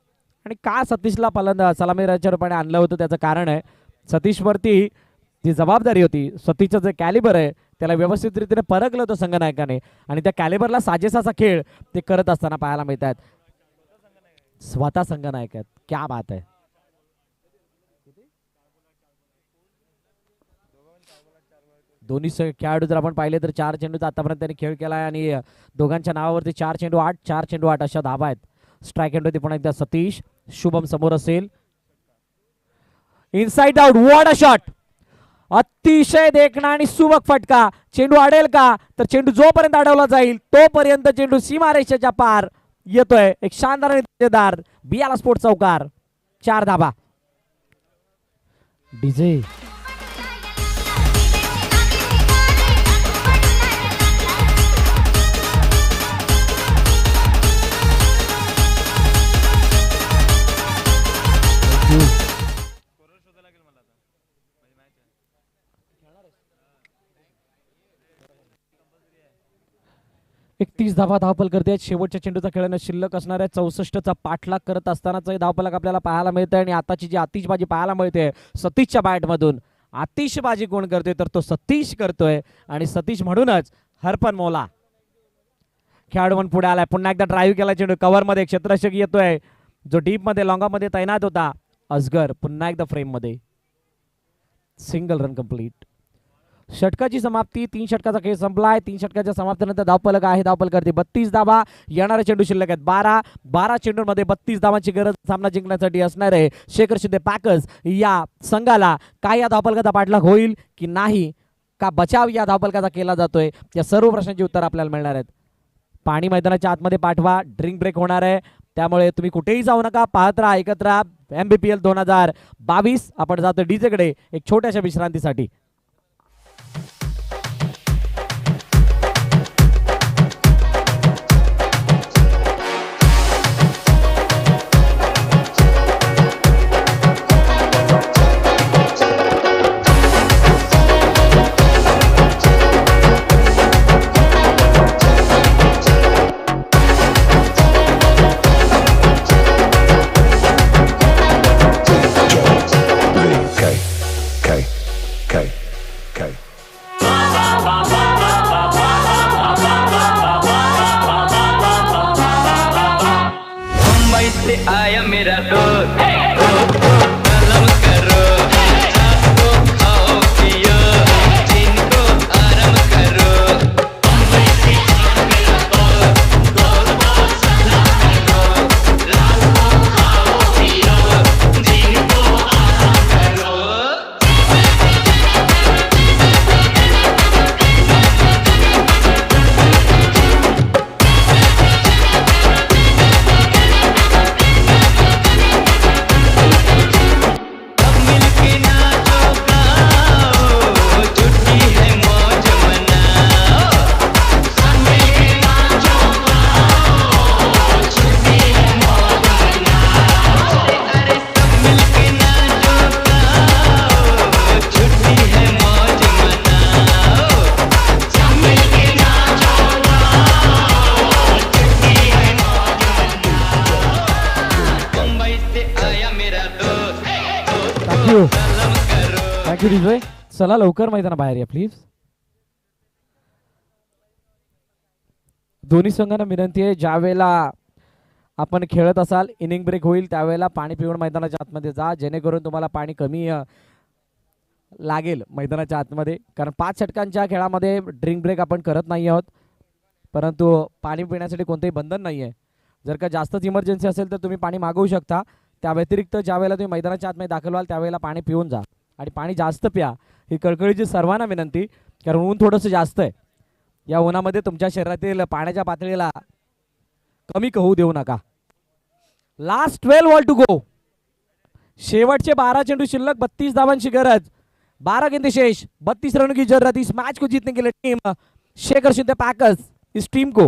आणि का सतीशला सलामीच्या रूपाने आणलं होतं त्याचं कारण आहे, सतीशवरती जी जबाबदारी होती, सतीशचं जे कॅलिबर आहे त्याला व्यवस्थित रीतीने परखलं होतं संघनायकाने, आणि त्या कॅलिबरला साजेसाचा खेळ ते करत असताना पाहायला मिळत आहेत. स्वतः संघनायक आहेत, क्या बात आहे. दोन्ही खेळाडू जर आपण पाहिले तर 4 चेंडूचा आतापर्यंत त्यांनी खेळ केला आहे आणि दोघांच्या नावावरती 4 चेंडू 8 4 चेंडू 8 अशा धावा आहेत. स्ट्राईक एंड होती पुन्हा एकदा सतीश. शुभम समोर असेल. Inside out, what a shot, अतिशय देखणा आणि सुबक फटका. चेंडू अडेल का, तर चेंडू जोपर्यंत अडवला जाईल तोपर्यंत चेंडू सीमारेषेच्या पार येतोय. एक शानदार आणि दर्जेदार बियाला स्पोर्ट्स चौकार, 4 धाबा. डीजे एकतीस धावा धावफल करते. शेवटच्या चेंडूचा खेळणं शिल्लक असणाऱ्या 64चा पाठलाग करत असतानाचा धावफलक आपल्याला पाहायला मिळतंय. आणि आताची जी आतिषबाजी पाहायला मिळते सतीशच्या बॅटमधून, आतिषबाजी कोण करतोय तर तो सतीश करतोय. आणि सतीश म्हणूनच हरपन मौला खेळाडू म्हणून पुढे आलाय. पुन्हा एकदा ड्राईव्ह केला चेंडू कव्हर मध्ये, क्षेत्ररक्षक येतोय जो डीप मध्ये लॉंगा मध्ये तैनात होता. अजगर पुन्हा एकदा फ्रेम मध्ये. Single run complete. षटकाची समाप्ती. 3 षटकाचा खेळ संपलाय. 3 षटकाच्या समाप्तीनंतर धावफलक आहे. धावफलकावरती 32 धावा. येणारे चेंडू शिल्लक आहेत 12 चेंडूंमध्ये 32 धावांची गरज सामना जिंकण्यासाठी असणार आहे शेखर शिंदे पॅकर्स या संघाला. काय या धावफलकाचा पाठलाग होईल की नाही, का बचाव या धावफलकाचा केला जातोय, या सर्व प्रश्नांची उत्तर आपल्याला मिळणार आहेत. पाणी मैदानाच्या आतमध्ये पाठवा. ड्रिंक ब्रेक होणार आहे, त्यामुळे तुम्ही कुठेही जाऊ नका. पाहत राहा, ऐकत राहा. MBPL 2022. आपण जातो डीजे कडे एक छोट्याशा विश्रांतीसाठी. मुंबई से आया मेरा दोस्त कलम करो जिसको खाओ पियो जिनको आराम करो मुंबई से आया मेरा दोस्त सलाम करो रात को खाओ पियो जिनको आराम करो. अब मिलके नाचो गाओ छुट्टी है मौज मनाओ. सब मिलके नाचो गाओ छुट्टी है मौज मनाओ. अरे सब मिलके नाचो गाओ छुट्टी है मौज मनाओ. सब मिलके नाचो गाओ छुट्टी है मौज मनाओ. मुंबई से आया मेरा दोस्त थँक्यू कलम करो. थँक्यू विजय. चला लवकर मैदानाबाहेर या प्लीज. दोन्ही संघांना विनंती आहे, ज्या वेळेला आपण खेळत असाल इनिंग ब्रेक होईल त्यावेळेला पाणी पिऊन मैदानाच्या आतमध्ये जा, जेणेकरून तुम्हाला पाणी कमी लागेल मैदानाच्या आतमध्ये. कारण 5 षटकांच्या खेळामध्ये ड्रिंक ब्रेक आपण करत नाही आहोत, परंतु पाणी पिण्यासाठी कोणतेही बंधन नाही आहे. जर का जास्तच इमर्जन्सी असेल तर तुम्ही पाणी मागवू शकता. त्या व्यतिरिक्त ज्या वेळेला तुम्ही मैदानाच्या आतमध्ये दाखल व्हाल त्यावेळेला पाणी पिऊन जा आणि पाणी जास्त प्या, ही कळकळीची सर्वांना विनंती. कारण ऊन थोडंसं जास्त आहे, या उन्हामध्ये तुमच्या शरीरातील पाण्याच्या पातळीला कमी होऊ देऊ नका. Last 12 ball to go. शेवटचे 12 चेंडू शिल्लक, 32 धावांची गरज, 12 गेंदे शेष, 32 रनों की जरूरत. इस मैच को जीतने के लिए टीम शेखर शिंदे पैकर्स, इस टीम को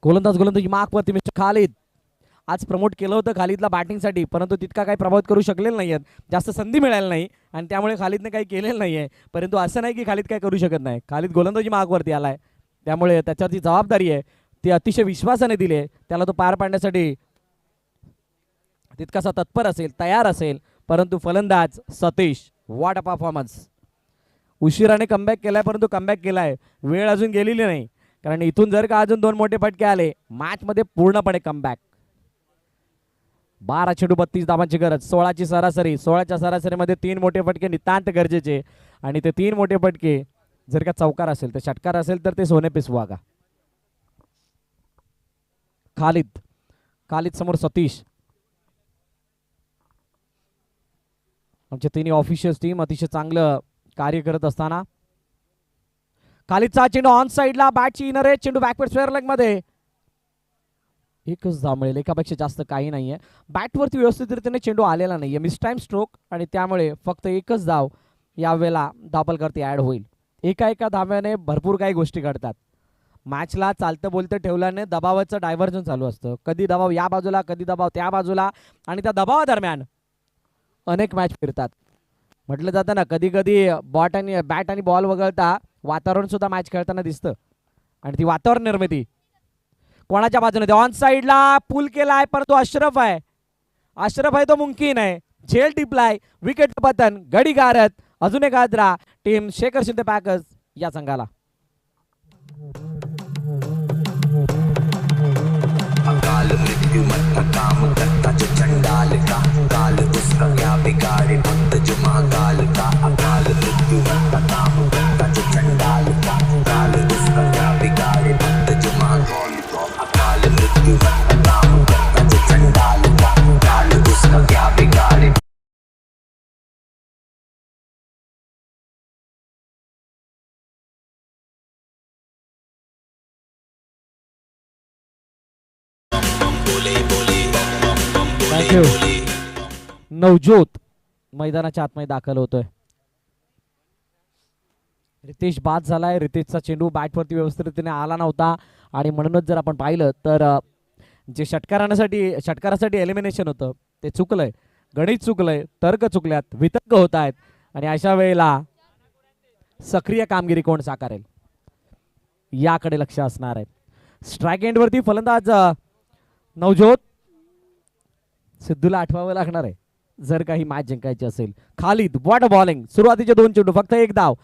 गोलंदाजी मार्कवरती मिस्टर खालिद. आज प्रमोट केलं होतं खालिदला बॅटिंगसाठी, परंतु तितका काही प्रभावित करू शकलेलं नाही आहेत, जास्त संधी मिळाली नाही आणि त्यामुळे खालिदने काही केलेलं नाही आहे. परंतु असं नाही की खालिद काय करू शकत नाही. खालिद गोलंदाजी मार्कवरती आलाय, त्यामुळे त्याच्यावरती जबाबदारी आहे, ती अतिशय विश्वासाने दिली आहे. त्याला तो पार पाडण्यासाठी तितकासा तत्पर असेल, तयार असेल. परंतु फलंदाज सतीश, व्हॉट अ परफॉर्मन्स. उशिराने कमबॅक केलाय, परंतु कमबॅक केलाय, वेळ अजून गेलेली नाही. कारण इथून जर का अजून 2 मोठे फटके आले मॅचमध्ये पूर्णपणे कमबॅक. 12 चेंडू 32 धावांची गरज, 16ची सरासरी. 16च्या सरासरीमध्ये 3 मोठे फटके नितांत गरजेचे, आणि ते 3 मोठे फटके जर का चौकार असेल तर, षटकार असेल तर ते सोने पे सुहागा. खालिद समोर सतीश. आमचे तिन्ही ऑफिशियल्स टीम अतिशय चांगलं कार्य करत असताना खालिदचा चेंडू ऑन साइडला, बॅटची इनर आहे, चेंडू बॅकवर्ड स्क्वेअर लेग मध्ये. एकच धाव मिळेल, एकापेक्षा जास्त काही नाहीये. बॅटवरती व्यवस्थितरित्याने चेंडू आलेला नाहीये, मिस टाइम स्ट्रोक, आणि त्यामुळे फक्त एकच धाव यावेळेला धावफलकावरती ऍड होईल. एका धाव्याने भरपूर काही गोष्टी घडतात. मॅचला चालतं बोलतं ठेवल्याने दबावाचं डायव्हर्जन चालू असतं. कधी दबाव या बाजूला, कधी दबाव त्या बाजूला, आणि त्या दबावादरम्यान अनेक मॅच फिरतात. म्हटलं जातं ना, कधी कधी बॅट आणि बॉल वगळता वातावरण सुद्धा मॅच खेळताना दिसतं, आणि ती वातावरण निर्मिती कोणाच्या बाजूने. ऑन साइडला पूल केलाय, परंतु अशरफ आहे तो मुमकिन आहे. झेल टिपलाय, विकेट पतन, गडी गारत, अजून एक आदरा टीम शेखर शिंदे पॅकर्स या संघाला. अकाल मृत्यू मत काम करता जो चंडा थँक्यू. नवज्योत मैदानाच्या आतमध्ये दाखल होतोय. रितेश बाद झालाय. रितेशचा चेंडू बॅटवरती व्यवस्थित रीतीने आला नव्हता आणि म्हणूनच जर आपण पाहिलं तर जे षटकारासाठी एलिमिनेशन होतं ते चुकलंय. गणित चुकलंय, तर्क चुकल्यात, वितर्क होत आहेत आणि अशा वेळेला सक्रिय कामगिरी कोण साकारेल याकडे लक्ष असणार आहे. स्ट्राईक एंडवरती फलंदाज नवज्योत. सिद्धूला आठवावं लागणार आहे जर काही मॅच जिंकायची असेल. Khalid what a bowling. सुरुवातीचे 2 चेंडू फक्त 1 धाव.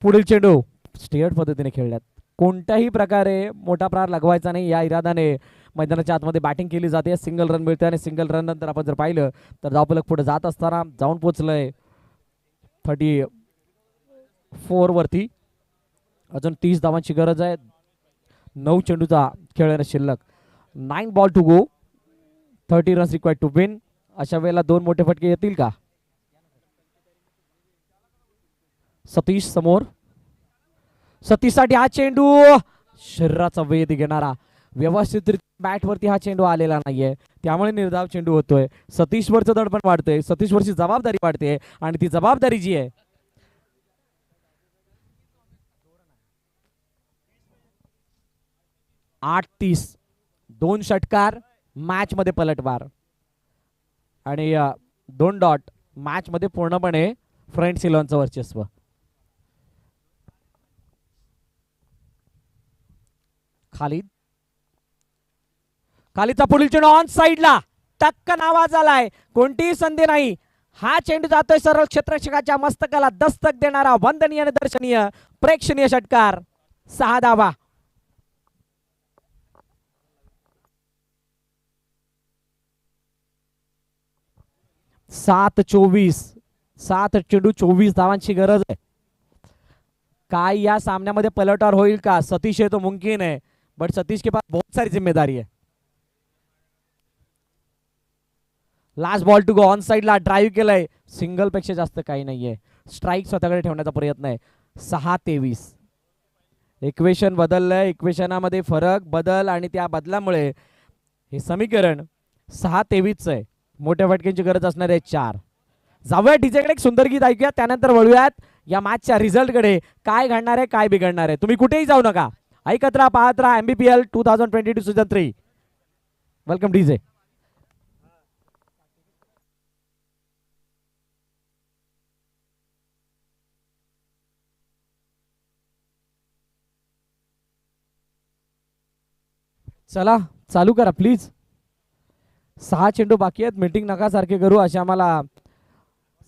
पुढील चेंडू स्टेअर्ड पद्धतीने खेळल्यात. कोणत्याही प्रकारे मोठा प्रहार लगवायचा नाही या इराद्याने मैदानाच्या आतमध्ये बॅटिंग केली जाते. सिंगल रन मिळते आणि सिंगल रन नंतर आपण जर पाहिलं तर धावफलक पुढे जात असताना जाऊन पोचलंय 34 वरती. अजून 30 धावांची गरज आहे. 9 चेंडूचा खेळ शिल्लक. 9 ball to go. 30 runs required to win. अशा वेळेला 2 मोठे फटके येतील का? सतीश समोर. सतीशसाठी हा चेंडू शरीराचा वेध घेणारा. व्यवस्थित बॅटवरती हा चेंडू आलेला नाहीये त्यामुळे निर्धाव चेंडू होतोय. सतीशवरचं दडपण वाढतंय. सतीशवरची जबाबदारी वाढते आणि ती जबाबदारी जी आहे 8:30. 2 षटकार मॅच मध्ये पलटवार आणि 2 डॉट मॅच मध्ये पूर्णपणे फ्रेंड्स इलेव्हनचं वर्चस्व. खालिदचा पुढील चेंडू ऑन साइडला टक्कन आवाज आलाय. कोणतीही संधी नाही. हा चेंडू जातोय सरळ क्षेत्ररक्षकाच्या मस्तकाला दस्तक देणारा वंदनीय आणि दर्शनीय प्रेक्षणीय षटकार. 6 धावा. 7-24. 7 चेंडू 24 धावांची गरज आहे. काय या सामन्यामध्ये पलटवार होईल का? सतीश है तो मुमकिन है बट सतीश के पास बहुत सारी जिम्मेदारी है. Last ball to go. On साइडला ड्राईव्ह केलंय. सिंगल पेक्षा जास्त काही नाहीये. स्ट्राईक स्वतःकडे ठेवण्याचा प्रयत्न आहे. 6-23. इक्वेशन बदललंय. इक्वेशनामध्ये फरक बदल आणि त्या बदलामुळे हे समीकरण 6-23 आहे. मोठ्या फटक्यांची गरज असणार आहे 4. जाऊया डीजेकडे. एक सुंदर गीत ऐकूया त्यानंतर वळूयात या मॅचच्या रिझल्टकडे. काय घडणार आहे, काय बिघडणार आहे. तुम्ही कुठेही जाऊ नका. ऐकत राहा, पाहत राहा MBPL 2022 सीझन 3. Welcome DJ. चला चालू करा प्लीज. 6 चेंडू बाकी आहेत. मीटिंग नका सारखे करू असे आम्हाला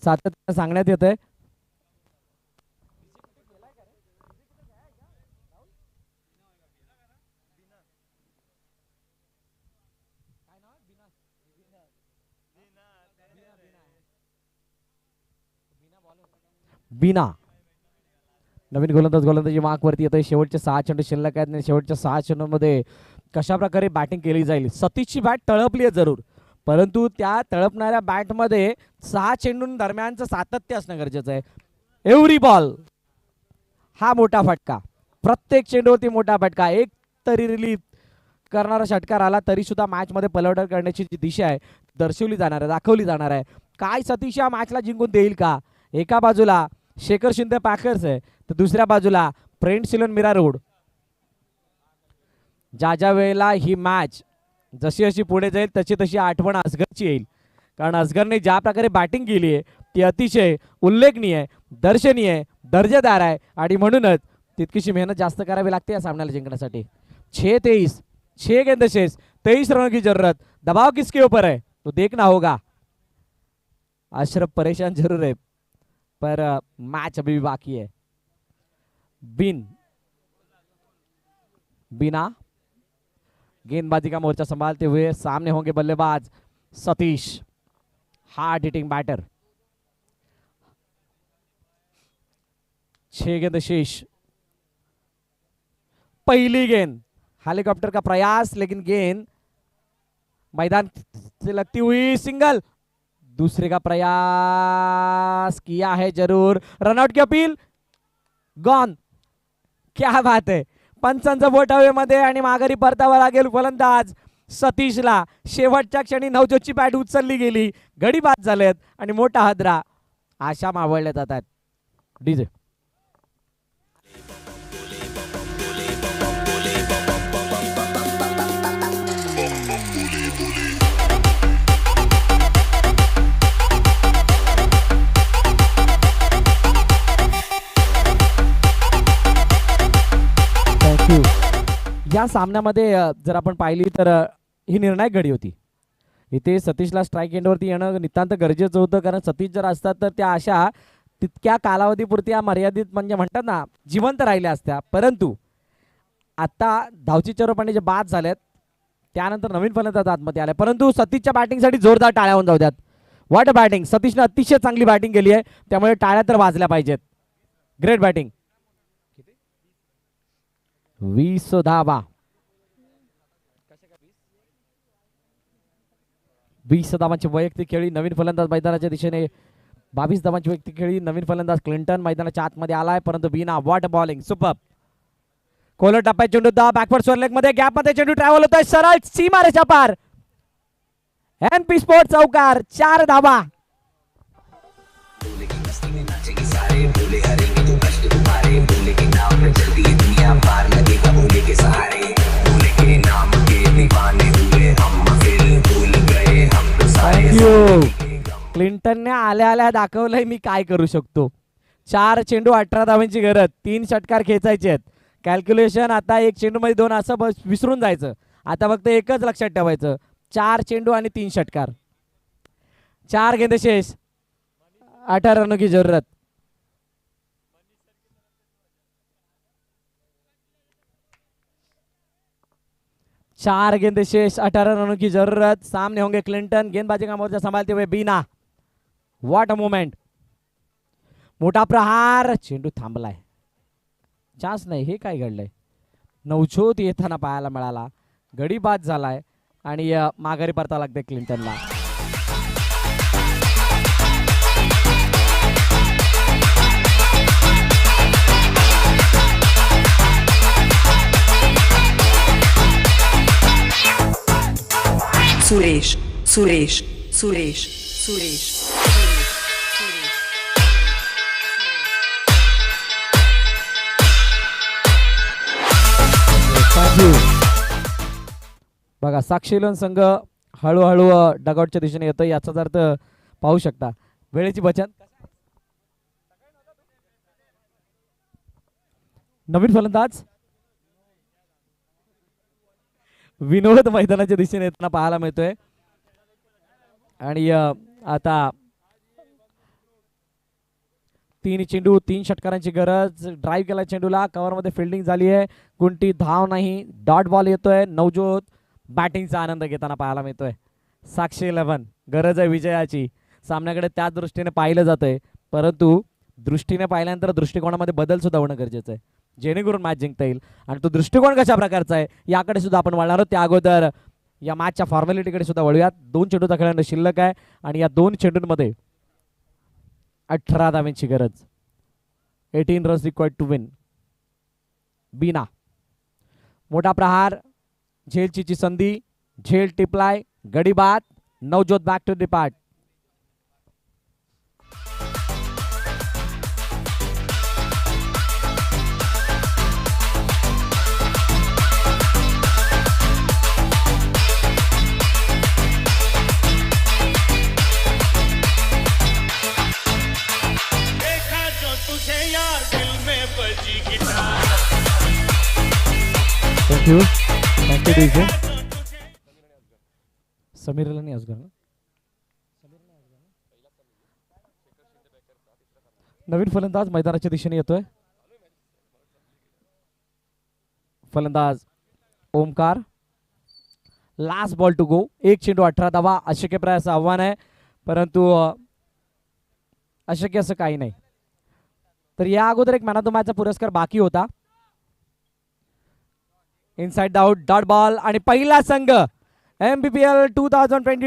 सातत्याने सांगण्यात येत आहे. बिना नवीन गोलंदाजी मार्क वरती येतोय. शेवटचे 6 चेंडू शिल्लक आहेत आणि शेवटच्या 6 चेंडूमध्ये कशा प्रकारे बॅटिंग केली जाईल. सतीशची बॅट तळपली आहे जरूर, परंतु त्या तळपणाऱ्या बॅटमध्ये 6 चेंडूं दरम्यानचं सातत्य असणं गरजेचं आहे. एव्हरी बॉल हा मोठा फटका. प्रत्येक चेंडूवरती मोठा फटका. एक तरी रिलीफ करणारा षटकार आला तरी सुद्धा मॅच मध्ये पलटवार करण्याची जी दिशा आहे दर्शवली जाणार आहे, दाखवली जाणार आहे. काय सतीश या मॅचला जिंकून देईल का? एका बाजूला शेखर शिंदे पॅकर्स आहे तर दुसऱ्या बाजूला फ्रेंड्स इलेव्हन मीरा रोड. ज्या वेळेला ही मॅच जशी जशी पुढे जाईल तशी तशी आठवण असगरची येईल. कारण असगरने ज्या प्रकारे बॅटिंग केली आहे ती अतिशय उल्लेखनीय आहे, दर्शनीय आहे, दर्जेदार आहे आणि म्हणूनच तितकीशी मेहनत जास्त करावी लागते या सामन्याला जिंकण्यासाठी. 6-23, 6 गेंद शेष, 23 रनों की जरूरत. दबाव किसके ऊपर है तो देखना होगा. अशरफ परेशान जरूर है पर मैच अभी भी बाकी है. बिना गेंदबाजी का मोर्चा संभालते हुए सामने होंगे बल्लेबाज सतीश, हार्ड हिटिंग बैटर. 6 गेंद शेष. पहली गेंद हेलीकॉप्टर का प्रयास लेकिन गेंद मैदान से लगती हुई सिंगल. दूसरे का प्रयास किया है जरूर. रनआउट की अपील. गॉन. क्या बात है. पंचांचा बोट हवेमध्ये आणि माघारी परतावा लागेल फलंदाज सतीशला शेवटच्या क्षणी नवज्योतची बॅट उचलली गेली, गडी बाद झालेत आणि मोठा हादरा आशा मावळल्या जातात. DJ thank you. या सामन्यामध्ये जर आपण पाहिली तर ही निर्णायक घडी होती. इथे सतीशला स्ट्राईक एंडवरती येणं नितांत गरजेचं होतं, कारण सतीश जर असतात तर त्या अशा तितक्या कालावधीपुरती या मर्यादित म्हणजे म्हणतात ना जिवंत राहिल्या असत्या. परंतु आता धावची चरोपाणी जे बाद झालेत त्यानंतर नवीन फलंदाज आतमध्ये आले, परंतु सतीशच्या बॅटिंगसाठी जोरदार टाळ्या होऊन जाऊ द्यात. व्हॉट बॅटिंग, सतीशने अतिशय चांगली बॅटिंग केली आहे, त्यामुळे टाळ्या तर वाजल्या पाहिजेत. Great batting. 20 धावा, 20 धावांची वैयक्तिक खेळी. नवीन फलंदाज मैदानाच्या दिशेने 22 धावांची वैयक्तिक खेळी. नवीन फलंदाज क्लिंटन मैदानाच्या आतमध्ये आलाय, परंतु बिना. What bowling, super. कोलर टप्प्यात चेंडू बॅकवर्ड स्वर लेग मध्ये, गॅप मध्ये चेंडू ट्रॅव्हल होतोय सरळ सीमारेषा पार. एमपी स्पोर्ट चौकार, 4 धावा. क्लिंटनने आल्या आल्या दाखवलंय मी काय करू शकतो. 4 चेंडू 18 धावांची गरज, 3 षटकार खेचायचे आहेत. कॅल्क्युलेशन आता 1 चेंडू मध्ये 2 असं बस विसरून जायचं. आता फक्त एकच लक्षात ठेवायचं, 4 चेंडू आणि 3 षटकार. 4 गेंद शेष, 18 रनों की जरूरत. चार गेंद शेष, 18 रनों की जरूरत. सामने होंगे क्लिंटन, गेंदबाजी का मोर्चा संभालते हुए बीना. What a moment. मोठा प्रहार, चेंडू थांबलाय. चान्स नाही. हे काय घडलंय. नवज्योत येताना पाहायला मिळाला, गडी बाद झालाय आणि माघारी परतावं लागते क्लिंटनला. सुरेश सुरेश सुरेश सुरेश बघा साक्षीलन संघ हळूहळू डगआउटच्या दिशेने येतो. याचाच अर्थ पाहू शकता वेळेची बचत. नवीन फलंदाज विनोद मैदानाच्या दिशेने येताना पाहायला मिळतोय आणि आता 3 चेंडू 3 षटकारांची गरज. ड्राईव्ह केला चेंडूला, कव्हर मध्ये फिल्डिंग झाली आहे, कोणती धाव नाही. डॉट बॉल येतोय. नवज्योत बॅटिंगचा आनंद घेताना पाहायला मिळतोय. साक्षी 11 गरज आहे विजयाची. सामन्याकडे त्याच दृष्टीने पाहिलं जातंय, परंतु दृष्टीने पाहिल्यानंतर दृष्टिकोनामध्ये बदल सुद्धा होणं गरजेचं आहे, जेणेकरून मॅच जिंकता येईल. आणि तो दृष्टिकोन कशा प्रकारचा आहे याकडे सुद्धा आपण वळणार आहोत. त्या अगोदर या मॅचच्या फॉर्मॅलिटीकडे सुद्धा वळूयात. 2 चेंडूचा खेळणं शिल्लक आहे आणि या 2 चेंडूंमध्ये 18 धावांची गरज. 18 रन्स रिक्वायर्ड टू विन. बीना. मोठा प्रहार, झेलची संधी, झेल टिपलाय, गडी बाद. Navjot back to depart. Thank you thank you DJ. समीरला नाही असगर ना. नवीन फलंदाज मैदानाच्या दिशेने येतोय. फलंदाज Omkar. Last ball to go. 1 चेंडू 18 धावा. अशक्य प्रयास आव्हान आहे, परंतु अशक्य असं काही नाही. तर या अगोदर एक मॅन ऑफ द मॅचचा पुरस्कार बाकी होता. Inside the out dot ball आणि पहिला संघ MPPL 2022